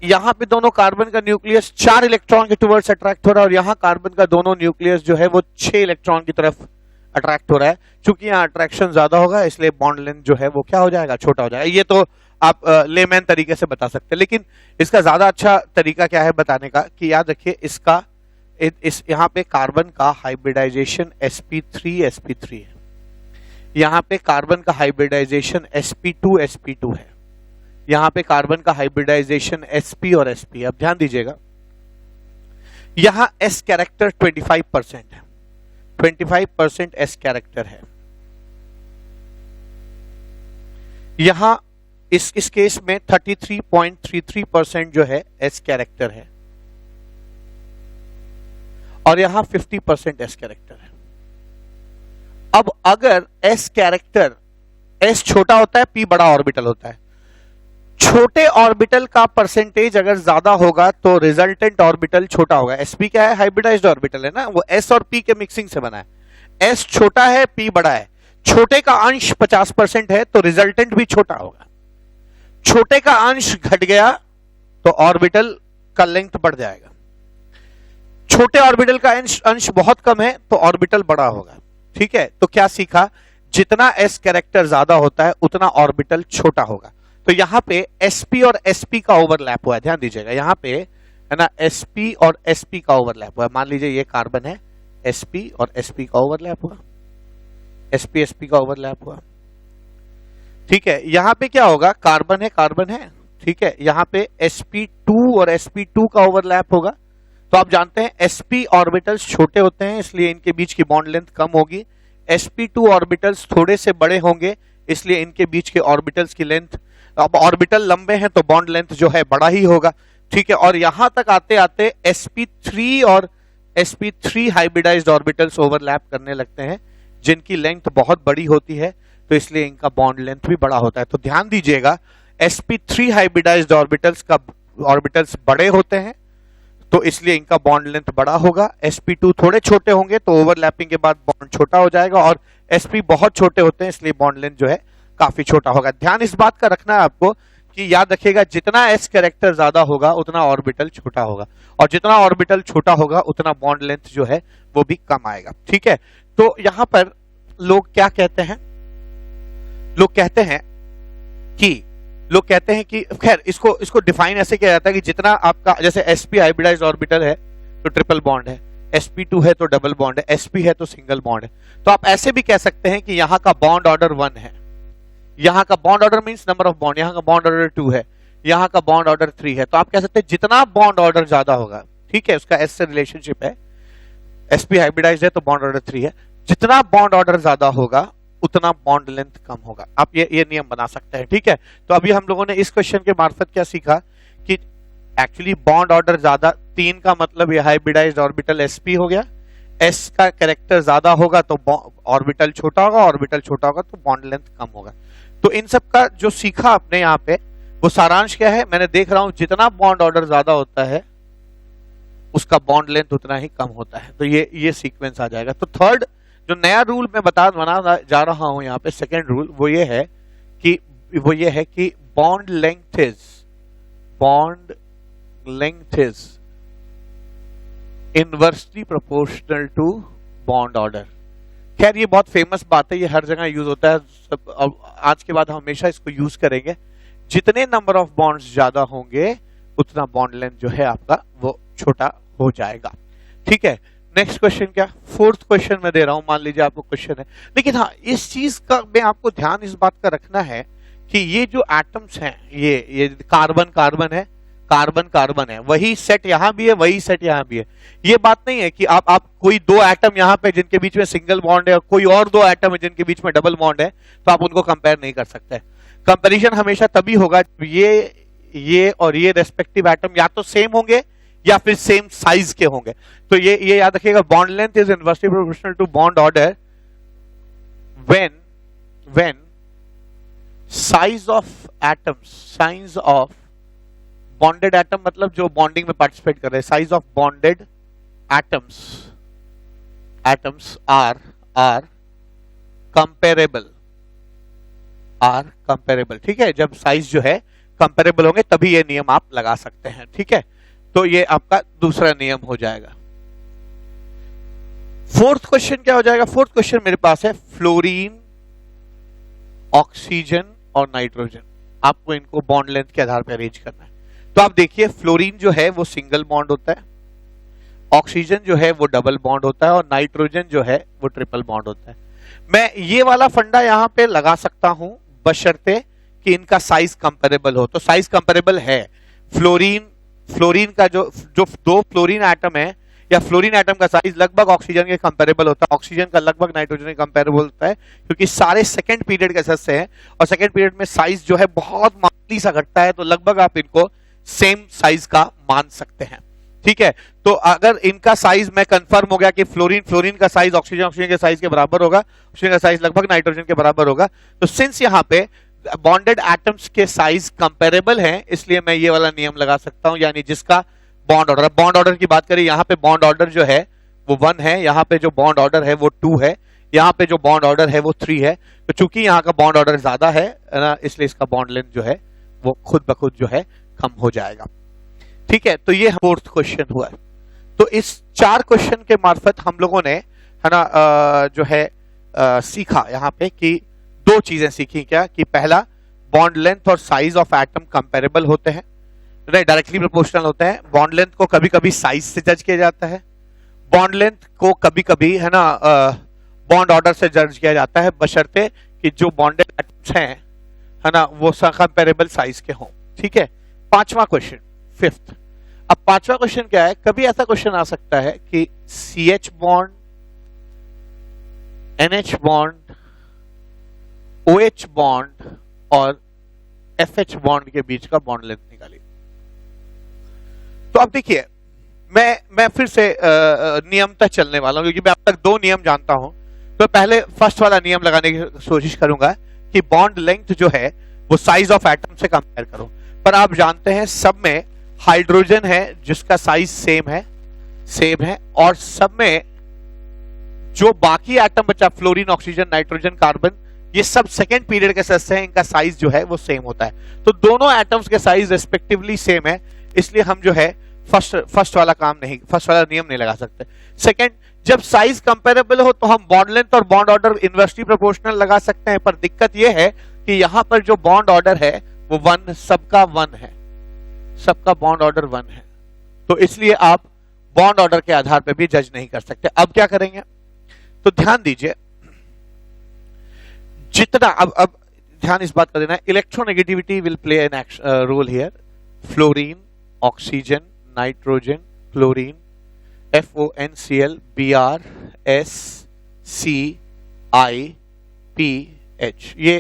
यहां पे दोनों कार्बन का न्यूक्लियस 4 इलेक्ट्रॉन के टुवर्ड्स अट्रैक्ट हो रहा है, और यहां कार्बन का दोनों न्यूक्लियस जो है वो 6 इलेक्ट्रॉन की तरफ अट्रैक्ट हो रहा है। चूंकि यहां अट्रैक्शन ज्यादा होगा इसलिए बॉन्ड लेंथ जो है वो क्या हो जाएगा, छोटा हो जाएगा। ये तो आप लेमैन तरीके से बता सकते हैं, लेकिन इसका ज्यादा अच्छा तरीका क्या है बताने का, कि याद रखिए इसका यहां पे कार्बन का हाइब्रिडाइजेशन sp3 है, यहां पे कार्बन का हाइब्रिडाइजेशन sp2 है, यहां पे कार्बन का हाइब्रिडाइजेशन sp और sp। अब ध्यान दीजिएगा, यहां s कैरेक्टर 25% है, 25% s कैरेक्टर है। यहां इस केस में 33.33% जो है s कैरेक्टर है, और यहां 50% s कैरेक्टर है। अब अगर s कैरेक्टर, s छोटा होता है, p बड़ा ऑर्बिटल होता है, छोटे ऑर्बिटल का परसेंटेज अगर ज्यादा होगा तो रिजल्टेंट ऑर्बिटल छोटा होगा। sp क्या है, हाइब्रिडाइज्ड ऑर्बिटल है ना, वो s और p के मिक्सिंग से बना है। s छोटा है, p बड़ा है, छोटे का अंश 50% है तो रिजल्टेंट भी छोटा होगा। छोटे का अंश घट गया तो ऑर्बिटल का लेंथ बढ़ जाएगा, छोटे ऑर्बिटल का अंश बहुत कम है तो ऑर्बिटल बड़ा होगा, ठीक है। तो क्या सीखा, जितना s कैरेक्टर ज्यादा होता है उतना ऑर्बिटल छोटा होगा। तो यहां पे sp और sp का ओवरलैप हुआ है, ध्यान दीजिएगा, यहां पे है ना sp और sp का ओवरलैप हुआ है। मान लीजिए ये कार्बन है, sp और sp का ओवरलैप हुआ, sp का ओवरलैप हुआ, ठीक है। यहां पे क्या होगा, कार्बन है, ठीक है, यहां पे sp2 और sp2 का ओवरलैप होगा, तो आप जानते हैं sp ऑर्बिटल्स छोटे होते हैं इसलिए इनके बीच की बॉन्ड लेंथ कम होगी, sp2 ऑर्बिटल्स थोड़े से बड़े होंगे इसलिए इनके बीच के ऑर्बिटल्स की लेंथ, अब ऑर्बिटल लंबे हैं तो बॉन्ड लेंथ जो है बड़ा ही होगा, ठीक है। और यहां तक आते आते sp3 और sp3 हाइब्रिडाइज्ड ऑर्बिटल्स ओवरलैप करने लगते हैं जिनकी लेंथ बहुत बड़ी होती है तो इसलिए इनका बॉन्ड लेंथ भी बड़ा होता है। तो ध्यान दीजिएगा sp3 हाइब्रिडाइज्ड ऑर्बिटल्स बड़े होते हैं तो इसलिए इनका बॉन्ड लेंथ बड़ा होगा, sp2 थोड़े छोटे होंगे तो ओवरलैपिंग के बाद बॉन्ड छोटा हो जाएगा, और sp बहुत छोटे होते हैं इसलिए बॉन्ड लेंथ जो है काफी छोटा होगा। ध्यान इस बात का रखना है आपको कि याद रखिएगा जितना s कैरेक्टर ज्यादा होगा उतना ऑर्बिटल छोटा होगा, और जितना ऑर्बिटल छोटा होगा उतना बॉन्ड लेंथ जो है वो भी कम आएगा, ठीक है। तो यहां पर लोग क्या कहते हैं, लोग कहते हैं कि खैर इसको डिफाइन ऐसे किया जाता है कि जितना आपका, जैसे sp हाइब्रिडाइज्ड ऑर्बिटल है तो ट्रिपल बॉन्ड है, sp2 है तो डबल बॉन्ड है, sp है तो सिंगल बॉन्ड है। तो आप ऐसे भी कह सकते हैं कि यहां का बॉन्ड ऑर्डर 1 है, यहां का bond order means number of bond, यहां का बॉन्ड ऑर्डर 2 है, यहां का बॉन्ड ऑर्डर 3 है। तो आप कह सकते हैं जितना बॉन्ड ऑर्डर ज्यादा होगा, ठीक है, उसका s से रिलेशनशिप है, sp हाइब्रिडाइज्ड है तो बॉन्ड ऑर्डर 3 है, जितना बॉन्ड ऑर्डर ज्यादा होगा उतना बॉन्ड लेंथ कम होगा। आप ये नियम बना सकते हैं, ठीक है। तो अभी हम लोगों ने इस क्वेश्चन के मार्फत क्या सीखा कि एक्चुअली बॉन्ड ऑर्डर ज्यादा, 3 का मतलब ये हाइब्रिडाइज्ड ऑर्बिटल sp हो गया, s का कैरेक्टर ज्यादा होगा तो ऑर्बिटल छोटा होगा, ऑर्बिटल छोटा होगा तो बॉन्ड लेंथ कम होगा। तो इन सब का जो सीखा आपने यहाँ पे वो सारांश क्या है, मैंने देख रहा हूं जितना बॉन्ड ऑर्डर ज्यादा होता है उसका बॉन्ड लेंथ उतना ही कम होता है। तो ये सीक्वेंस आ जाएगा। तो थर्ड जो नया रूल मैं बना जा रहा हूं यहाँ पे, सेकेंड रूल वो ये है कि bond length is inversely proportional to bond order. खैर ये बहुत फेमस बात है, ये हर जगह यूज होता है, आज के बाद हम हमेशा इसको यूज करेंगे। जितने नंबर ऑफ बॉन्ड्स ज्यादा होंगे उतना बॉन्ड लेंथ जो है आपका वो छोटा हो जाएगा, ठीक है। नेक्स्ट क्वेश्चन क्या, फोर्थ क्वेश्चन मैं दे रहा हूं, मान लीजिए आपको क्वेश्चन है, लेकिन हाँ इस चीज का में आपको ध्यान इस बात का रखना है कि ये जो एटम्स हैं, ये कार्बन है, कार्बन है, वही सेट यहां भी है, वही सेट यहां भी है। ये बात नहीं है कि आप कोई 2 एटम यहां पे जिनके बीच में सिंगल बॉन्ड है और कोई और 2 एटम है जिनके बीच में डबल बॉन्ड है, तो आप उनको कंपेयर नहीं कर सकते। कंपैरिजन हमेशा तभी होगा ये और ये रेस्पेक्टिव एटम या तो सेम होंगे या फिर सेम साइज के होंगे। तो ये याद रखिएगा, bond length is inversely proportional to bond order when size of bonded atom, मतलब जो बॉन्डिंग में पार्टिसिपेट कर रहे हैं, size of bonded atoms are comparable, ठीक है। जब साइज जो है कंपेरेबल होंगे तभी ये नियम आप लगा सकते हैं, ठीक है। तो ये आपका दूसरा नियम हो जाएगा। फोर्थ क्वेश्चन क्या हो जाएगा, फोर्थ क्वेश्चन मेरे पास है फ्लोरीन, ऑक्सीजन और नाइट्रोजन। आपको इनको बॉन्ड लेंथ के आधार पर अरेंज करना है। तो आप देखिए फ्लोरीन जो है वो सिंगल बॉन्ड होता है, ऑक्सीजन जो है वो डबल बॉन्ड होता है, और नाइट्रोजन जो है वो ट्रिपल बॉन्ड होता है। मैं ये वाला फंडा यहां पे लगा सकता हूं बशर्ते कि इनका साइज कंपेरेबल हो। तो साइज कंपेरेबल है, फ्लोरीन का जो 2 फ्लोरीन एटम है, या फ्लोरीन एटम का साइज लगभग ऑक्सीजन के कंपेरेबल होता है, ऑक्सीजन का लगभग नाइट्रोजन के कंपेरेबल होता है, क्योंकि सारे सेकंड पीरियड के सदस्य हैं और सेकंड पीरियड में साइज जो है बहुत मामूली सा घटता है, तो लगभग आप इनको सेम साइज का मान सकते हैं, ठीक है। तो अगर इनका साइज मैं कंफर्म हो गया कि फ्लोरीन का साइज ऑक्सीजन के साइज के बराबर होगा, ऑक्सीजन का साइज लगभग नाइट्रोजन के बराबर होगा, तो सिंस यहां पे बॉन्डेड एटम्स के साइज कंपेरेबल हैं, इसलिए मैं ये वाला नियम लगा सकता हूं, यानी जिसका बॉन्ड ऑर्डर की बात करें, यहां पे बॉन्ड ऑर्डर जो है वो 1 है, यहां पे जो बॉन्ड ऑर्डर है वो 2 है, यहां पे जो बॉन्ड ऑर्डर है वो 3 है। तो चूंकि यहां का बॉन्ड ऑर्डर ज्यादा है ना, इसलिए इसका बॉन्ड लेंथ जो है वो खुद ब खुद जो है कम हो जाएगा, ठीक है। तो ये फोर्थ क्वेश्चन हुआ। तो इस 4 क्वेश्चन के मार्फत हम लोगों ने है ना जो है सीखा यहाँ पे कि 2 चीजें सीखी। क्या कि पहला, बॉन्ड लेंथ और साइज ऑफ एटम कंपेरेबल होते हैं, डायरेक्टली प्रोपोर्शनल होते हैं। बॉन्ड लेंथ को कभी कभी साइज से जज किया जाता है, बॉन्ड लेंथ को कभी कभी है ना बॉन्ड ऑर्डर से जज किया जाता है, बशर्ते कि जो बॉन्डेड एटम्स हैं है ना वो कंपेरेबल साइज के हों, ठीक है। 5वां क्वेश्चन, फिफ्थ, अब पांचवा क्वेश्चन क्या है, कभी ऐसा क्वेश्चन आ सकता है कि CH bond, NH bond, OH bond और FH बॉन्ड के बीच का बॉन्ड लेंथ निकालिए। तो अब देखिए, मैं फिर से नियम तक चलने वाला हूं, क्योंकि मैं अब तक दो नियम जानता हूं। तो पहले फर्स्ट वाला नियम लगाने की कोशिश करूंगा कि बॉन्ड लेंथ जो है वो साइज ऑफ एटम से कंपेयर करो। पर आप जानते हैं सब में हाइड्रोजन है जिसका साइज सेम है, और सब में जो बाकी एटम बचा, फ्लोरीन, ऑक्सीजन, नाइट्रोजन, कार्बन, ये सब सेकेंड पीरियड के सदस्य हैं, इनका साइज जो है वो सेम होता है। तो दोनों एटम्स के साइज रेस्पेक्टिवली सेम है, इसलिए हम जो है फर्स्ट वाला नियम नहीं लगा सकते। सेकेंड, जब साइज कंपेरेबल हो तो हम बॉन्ड लेंथ और बॉन्ड ऑर्डर इनवर्सली प्रोपोर्शनल लगा सकते हैं, पर दिक्कत यह है कि यहां पर जो बॉन्ड ऑर्डर है वो सबका बॉन्ड ऑर्डर 1 है, तो इसलिए आप बॉन्ड ऑर्डर के आधार पर भी जज नहीं कर सकते। अब क्या करेंगे, तो ध्यान दीजिए, जितना अब ध्यान इस बात का देना है, electronegativity will play an role here. Fluorine, oxygen, nitrogen, chlorine, FONCl, Br, S, C, I, P, H, ये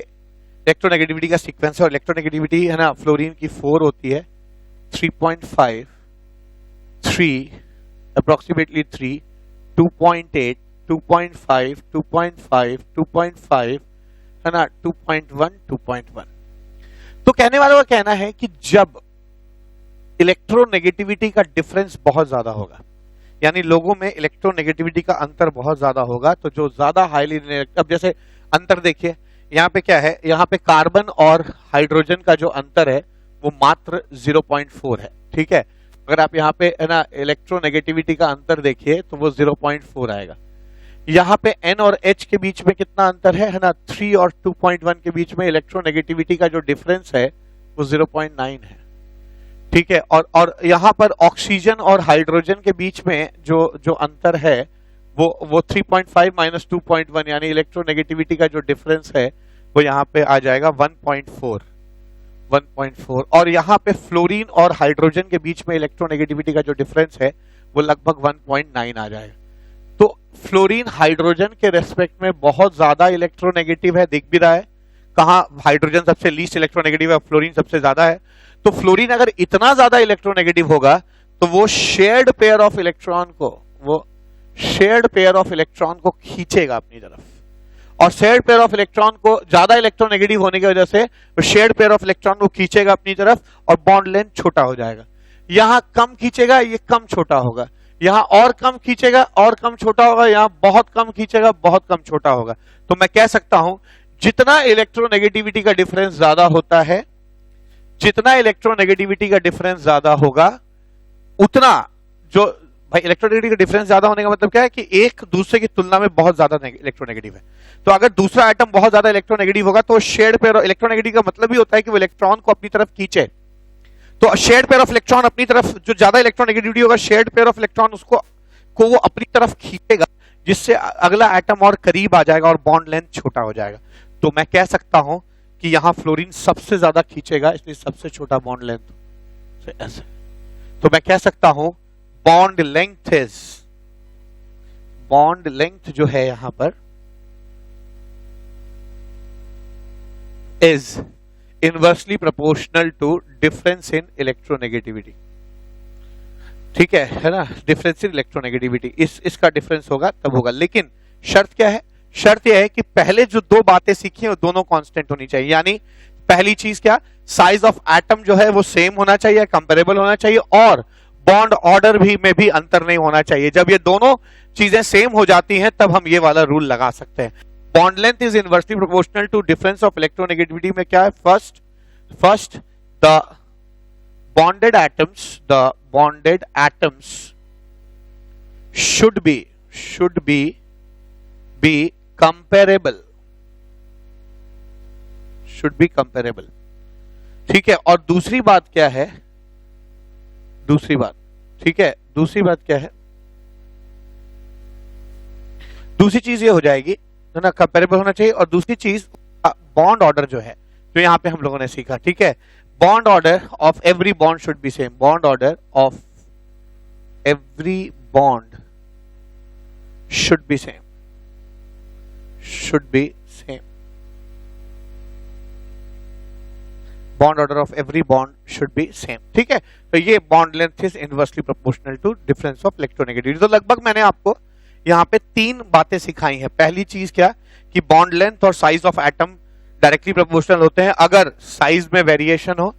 इलेक्ट्रोनेगेटिविटी का सीक्वेंस है। और इलेक्ट्रोनेगेटिविटी है ना, फ्लोरीन की 4 होती है, 3.5, 3, अप्रोक्सीमेटली 3, 2.8, 2.5, 2.5, 2.5, है ना, 2.1, 2.1। तो कहने वालों का कहना है कि जब इलेक्ट्रोनेगेटिविटी का डिफरेंस बहुत ज्यादा होगा, यानी लोगों में इलेक्ट्रोनेगेटिविटी का अंतर बहुत ज्यादा होगा, तो जो ज्यादा हाईली, अब जैसे अंतर देखिए, यहाँ पे क्या है, यहाँ पे कार्बन और हाइड्रोजन का जो अंतर है वो मात्र 0.4 है, ठीक है। अगर आप यहाँ पे है ना इलेक्ट्रोनेगेटिविटी का अंतर देखिए तो वो 0.4 आएगा। यहाँ पे N और H के बीच में कितना अंतर है ना, 3 और 2.1 के बीच में इलेक्ट्रोनेगेटिविटी का जो डिफरेंस है वो 0.9 है, ठीक है। और यहाँ पर ऑक्सीजन और हाइड्रोजन के बीच में जो अंतर है वो 3.5 माइनस 2.1, यानी इलेक्ट्रोनेगेटिविटी का जो डिफरेंस है वो यहाँ पे आ जाएगा 1.4। और यहाँ पे फ्लोरीन और हाइड्रोजन के बीच में इलेक्ट्रोनेगेटिविटी का जो डिफरेंस है वो लगभग 1.9 आ जाएगा। तो फ्लोरीन हाइड्रोजन के रेस्पेक्ट में बहुत ज्यादा इलेक्ट्रोनेगेटिव है, दिख भी रहा है। कहाँ हाइड्रोजन सबसे लीस्ट इलेक्ट्रोनेगेटिव है, फ्लोरीन सबसे ज्यादा है। तो फ्लोरीन अगर इतना ज्यादा इलेक्ट्रोनेगेटिव होगा तो वो शेयर्ड पेयर ऑफ इलेक्ट्रॉन को खींचेगा अपनी तरफ, और शेयर्ड पेयर ऑफ इलेक्ट्रॉन को ज्यादा इलेक्ट्रोनेगेटिव होने की वजह से शेयर्ड पेयर ऑफ इलेक्ट्रॉन को खींचेगा अपनी तरफ और बॉन्ड लेंथ छोटा हो जाएगा। यहां कम खींचेगा, ये कम छोटा होगा, यहां और कम खींचेगा और कम छोटा होगा, यहां बहुत कम खींचेगा बहुत कम छोटा होगा। तो मैं कह सकता हूं जितना इलेक्ट्रोनेगेटिविटी का डिफरेंस ज्यादा होता है, जितना इलेक्ट्रोनेगेटिविटी का डिफरेंस ज्यादा होगा, उतना जो भाई इलेक्ट्रोनेगेटिविटी का डिफरेंस ज्यादा होने का मतलब क्या है कि एक दूसरे की तुलना में बहुत ज्यादा इलेक्ट्रोनेगेटिव है। तो अगर दूसरा एटम बहुत ज्यादा इलेक्ट्रोनेगेटिव होगा तो शेयर्ड पेयर, इलेक्ट्रोनेगेटिव का मतलब ही होता है कि वो इलेक्ट्रॉन को अपनी तरफ खींचे। तो शेयर्ड पेयर ऑफ इलेक्ट्रॉन अपनी तरफ, जो ज्यादा इलेक्ट्रोनेगेटिविटी होगा, शेयर्ड पेयर ऑफ इलेक्ट्रॉन उसको वो अपनी तरफ खींचेगा, जिससे अगला एटम और करीब आ जाएगा और बॉन्ड लेंथ छोटा हो जाएगा। तो मैं कह सकता हूं कि यहां फ्लोरीन सबसे ज्यादा खींचेगा, इसलिए सबसे छोटा बॉन्ड लेंथ ऐसे। तो मैं कह सकता हूं बॉन्ड लेंथ जो है यहां पर is inversely proportional to difference in electronegativity, ठीक है ना, डिफरेंस इन इलेक्ट्रोनेगेटिविटी, इसका डिफरेंस होगा तब होगा। लेकिन शर्त क्या है, शर्त यह है कि पहले जो दो बातें सीखी हैं वो दोनों कांस्टेंट होनी चाहिए। यानी पहली चीज क्या, साइज ऑफ एटम जो है वो सेम होना चाहिए, कंपेरेबल होना चाहिए, और बॉन्ड ऑर्डर में भी अंतर नहीं होना चाहिए। जब ये दोनों चीजें सेम हो जाती हैं तब हम ये वाला रूल लगा सकते हैं। Bond length is inversely proportional to difference of electronegativity में क्या है, first the bonded atoms should be comparable, ठीक है। और दूसरी बात क्या है, ठीक है, दूसरी बात क्या है, दूसरी चीज ये हो जाएगी है ना, कंपेरेबल होना चाहिए। और दूसरी चीज बॉन्ड ऑर्डर जो है, जो यहां पे हम लोगों ने सीखा, ठीक है, bond order of every bond should be same, bond order of every bond should be same. Bond order of every bond should be same. ठीक है, तो ये bond length is inversely proportional to difference of electronegativity. तो लगभग मैंने आपको यहाँ पे 3 बातें सिखाई हैं. पहली चीज क्या कि बॉन्ड लेंथ और size of atom directly proportional होते हैं अगर साइज में वेरिएशन हो.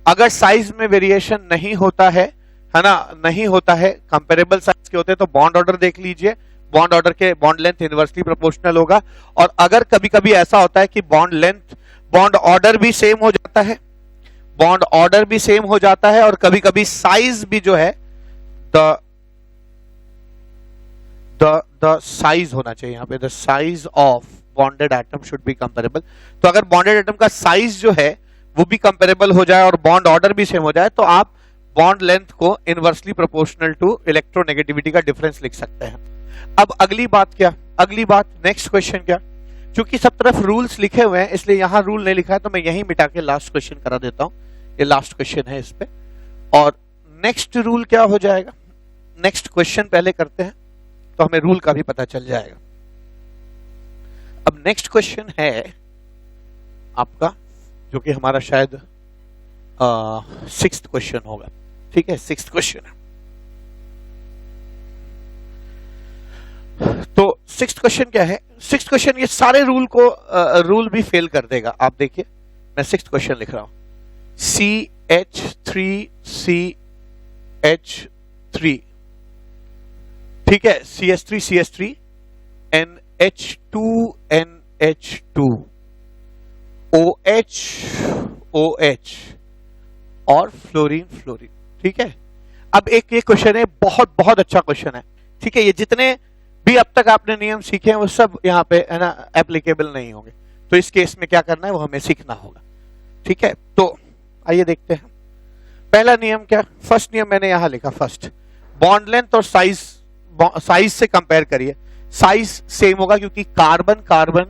अगर साइज में वेरिएशन नहीं होता है ना, नहीं होता है, कंपेरेबल साइज के होते हैं, तो बॉन्ड ऑर्डर देख लीजिए. बॉन्ड ऑर्डर के बॉन्ड लेंथ इनवर्सली प्रोपोर्शनल होगा. और अगर कभी कभी ऐसा होता है कि बॉन्ड ऑर्डर भी सेम हो जाता है, बॉन्ड ऑर्डर भी सेम हो जाता है, और कभी कभी साइज भी जो है द साइज होना चाहिए यहाँ पे, the size of bonded atom should be comparable. तो अगर बॉन्डेड एटम का साइज जो है वो भी कंपेरेबल हो जाए और बॉन्ड ऑर्डर भी सेम हो जाए, तो आप बॉन्ड लेंथ को इनवर्सली प्रोपोर्शनल टू इलेक्ट्रोनेगेटिविटी का डिफरेंस लिख सकते हैं. अब अगली बात क्या, अगली बात नेक्स्ट क्वेश्चन क्या, क्योंकि सब तरफ रूल्स लिखे हुए हैं इसलिए यहां रूल नहीं लिखा है, तो मैं यहीं मिटा के लास्ट क्वेश्चन करा देता हूं. ये लास्ट क्वेश्चन है इस पे. और नेक्स्ट रूल क्या हो जाएगा, नेक्स्ट क्वेश्चन पहले करते हैं तो हमें रूल का भी पता चल जाएगा. अब नेक्स्ट क्वेश्चन है आपका, जो कि हमारा शायद 6th क्वेश्चन होगा. ठीक है, 6th क्वेश्चन है. तो 6th क्वेश्चन क्या है, 6th क्वेश्चन ये सारे रूल भी फेल कर देगा. आप देखिए मैं 6th क्वेश्चन लिख रहा हूं. CH3CH3, ठीक है, CH3CH3 NH2NH2 OH और फ्लोरीन. ठीक है, अब एक ये क्वेश्चन है, बहुत बहुत अच्छा क्वेश्चन है. ठीक है, ये जितने भी अब तक आपने नियम सीखे हैं वो सब यहाँ पे है ना एप्लीकेबल नहीं होंगे, तो इस केस में क्या करना है वो हमें सीखना होगा. ठीक है, तो आइए देखते हैं. पहला नियम क्या, फर्स्ट नियम मैंने यहां लिखा, फर्स्ट बॉन्ड लेंथ और साइज से कंपेयर करिए. साइज सेम होगा क्योंकि कार्बन,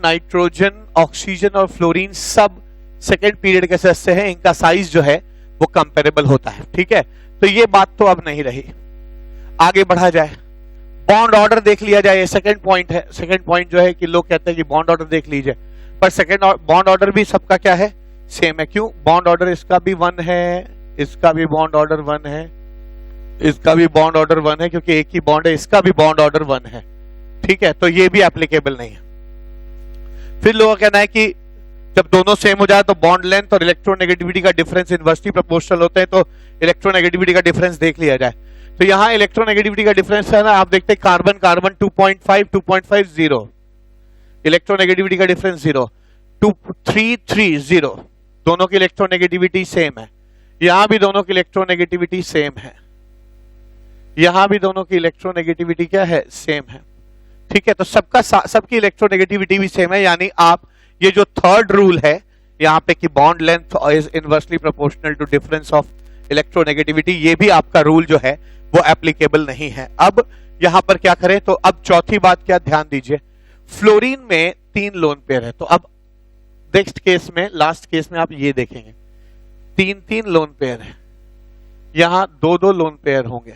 नाइट्रोजन, ऑक्सीजन और फ्लोरीन सब सेकेंड पीरियड के सदस्य हैं, इनका साइज जो है वो कंपेरेबल होता है. ठीक है, तो ये बात तो अब नहीं रही. आगे बढ़ा जाए, बॉन्ड ऑर्डर देख लिया जाए. सेकंड पॉइंट है, सेकंड पॉइंट जो है कि लोग कहते हैं कि बॉन्ड ऑर्डर देख लीजिए, पर सेकंड बॉन्ड ऑर्डर भी सबका क्या है, सेम है. क्यों, बॉन्ड ऑर्डर इसका भी 1 है, इसका भी बॉन्ड ऑर्डर 1 है, इसका भी बॉन्ड ऑर्डर 1 है, क्योंकि एक ही बॉन्ड है, इसका भी बॉन्ड ऑर्डर 1 है. ठीक है, तो ये भी एप्लीकेबल नहीं है. फिर लोगों का कहना है कि जब दोनों सेम हो जाए तो बॉन्ड लेंथ और इलेक्ट्रोनेगेटिविटी का डिफरेंस इनवर्सली प्रोपोर्शनल होते हैं, तो इलेक्ट्रोनेगेटिविटी का डिफरेंस देख लिया जाए. तो यहां इलेक्ट्रोनेगेटिविटी का डिफरेंस है ना, आप देखते हैं कार्बन 2.5 0, इलेक्ट्रोनेगेटिविटी का डिफरेंस 0, 2 3 3 0, दोनों की इलेक्ट्रोनेगेटिविटी सेम है. यहां भी दोनों की इलेक्ट्रोनेगेटिविटी सेम है, यहां भी दोनों की इलेक्ट्रोनेगेटिविटी क्या है, सेम है. ठीक है, तो सबकी इलेक्ट्रोनेगेटिविटी भी सेम है. यानी आप ये जो थर्ड रूल है यहाँ पे कि bond length is inversely proportional to difference of electronegativity, ये भी आपका रूल जो है वो एप्लीकेबल नहीं है. अब यहां पर क्या करें, तो अब चौथी बात क्या, ध्यान दीजिए. फ्लोरीन में 3 लोन पेयर है, तो अब नेक्स्ट केस में, लास्ट केस में आप ये देखेंगे 3 लोन पेयर है, यहां 2 लोन पेयर होंगे,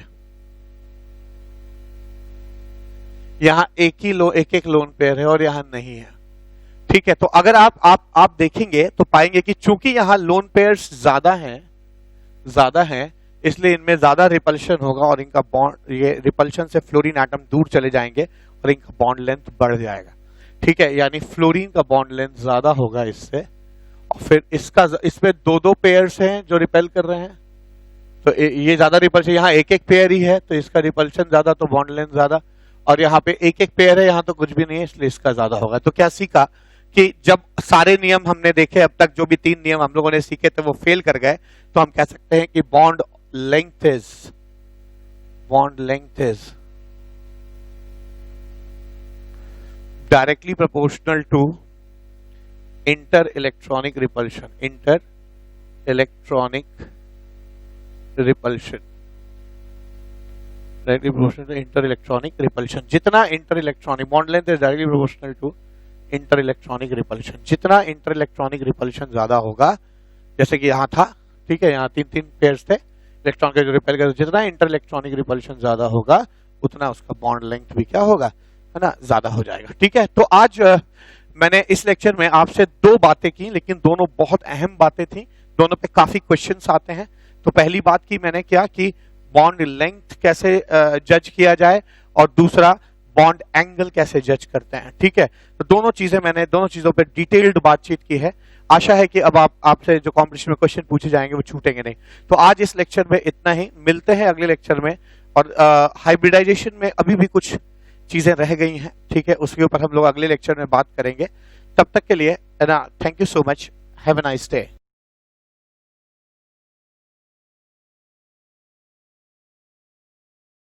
यहां एक लोन पेयर है और यहां नहीं है. ठीक है, तो अगर आप देखेंगे तो पाएंगे कि चूंकि यहां लोन पेयर्स ज्यादा हैं इसलिए इनमें ज्यादा रिपल्शन होगा और इनका बॉन्ड, ये रिपल्शन से फ्लोरीन एटम दूर चले जाएंगे और इनका बॉन्ड लेंथ बढ़ जाएगा. ठीक है, यानी फ्लोरीन का बॉन्ड लेंथ ज्यादा होगा इससे, और फिर इसमें 2 पेयर्स हैं जो रिपेल कर रहे हैं, तो ये ज्यादा रिपल्शन, यहाँ एक पेयर ही है तो इसका रिपल्शन ज्यादा, तो बॉन्ड लेंथ ज्यादा, और यहाँ पे एक पेयर है, यहाँ तो कुछ भी नहीं है इसलिए इसका ज्यादा होगा. तो क्या सीखा कि जब सारे नियम हमने देखे अब तक, जो भी 3 नियम हम लोगों ने सीखे थे वो फेल कर गए, तो हम कह सकते हैं कि bond length is directly proportional to inter electronic repulsion. Directly proportional to inter electronic repulsion. जितना inter electronic, bond length is directly proportional to inter electronic repulsion. जितना इंटर इलेक्ट्रॉनिक रिपल्शन ज्यादा होगा, जैसे कि यहां था, ठीक है, यहां 3 पेयर्स थे, इलेक्ट्रॉन का जो रिपेल करेगा, जितना इंटर इलेक्ट्रॉनिक रिपल्शन ज्यादा होगा उतना उसका बॉन्ड लेंथ भी क्या होगा, है ना, ज्यादा हो जाएगा। ठीक है, तो आज मैंने इस लेक्चर में आपसे दो बातें की, लेकिन दोनों बहुत अहम बातें थी, दोनों पे काफी क्वेश्चंस आते हैं। तो पहली बात की मैंने क्या कि बॉन्ड लेंथ कैसे जज किया जाए, और दूसरा बॉन्ड एंगल कैसे जज करते हैं। ठीक है, तो दोनों चीजों पे डिटेल्ड बातचीत की है। आशा है कि अब आपसे जो कॉम्पिटिशन में क्वेश्चन पूछे जाएंगे वो छूटेंगे नहीं। तो आज इस लेक्चर में इतना ही, मिलते हैं अगले लेक्चर में। और हाइब्रिडाइजेशन में अभी भी कुछ चीजें रह गई हैं, ठीक है, उसके ऊपर हम लोग अगले लेक्चर में बात करेंगे। तब तक के लिए, है ना, thank you so much, have a nice day.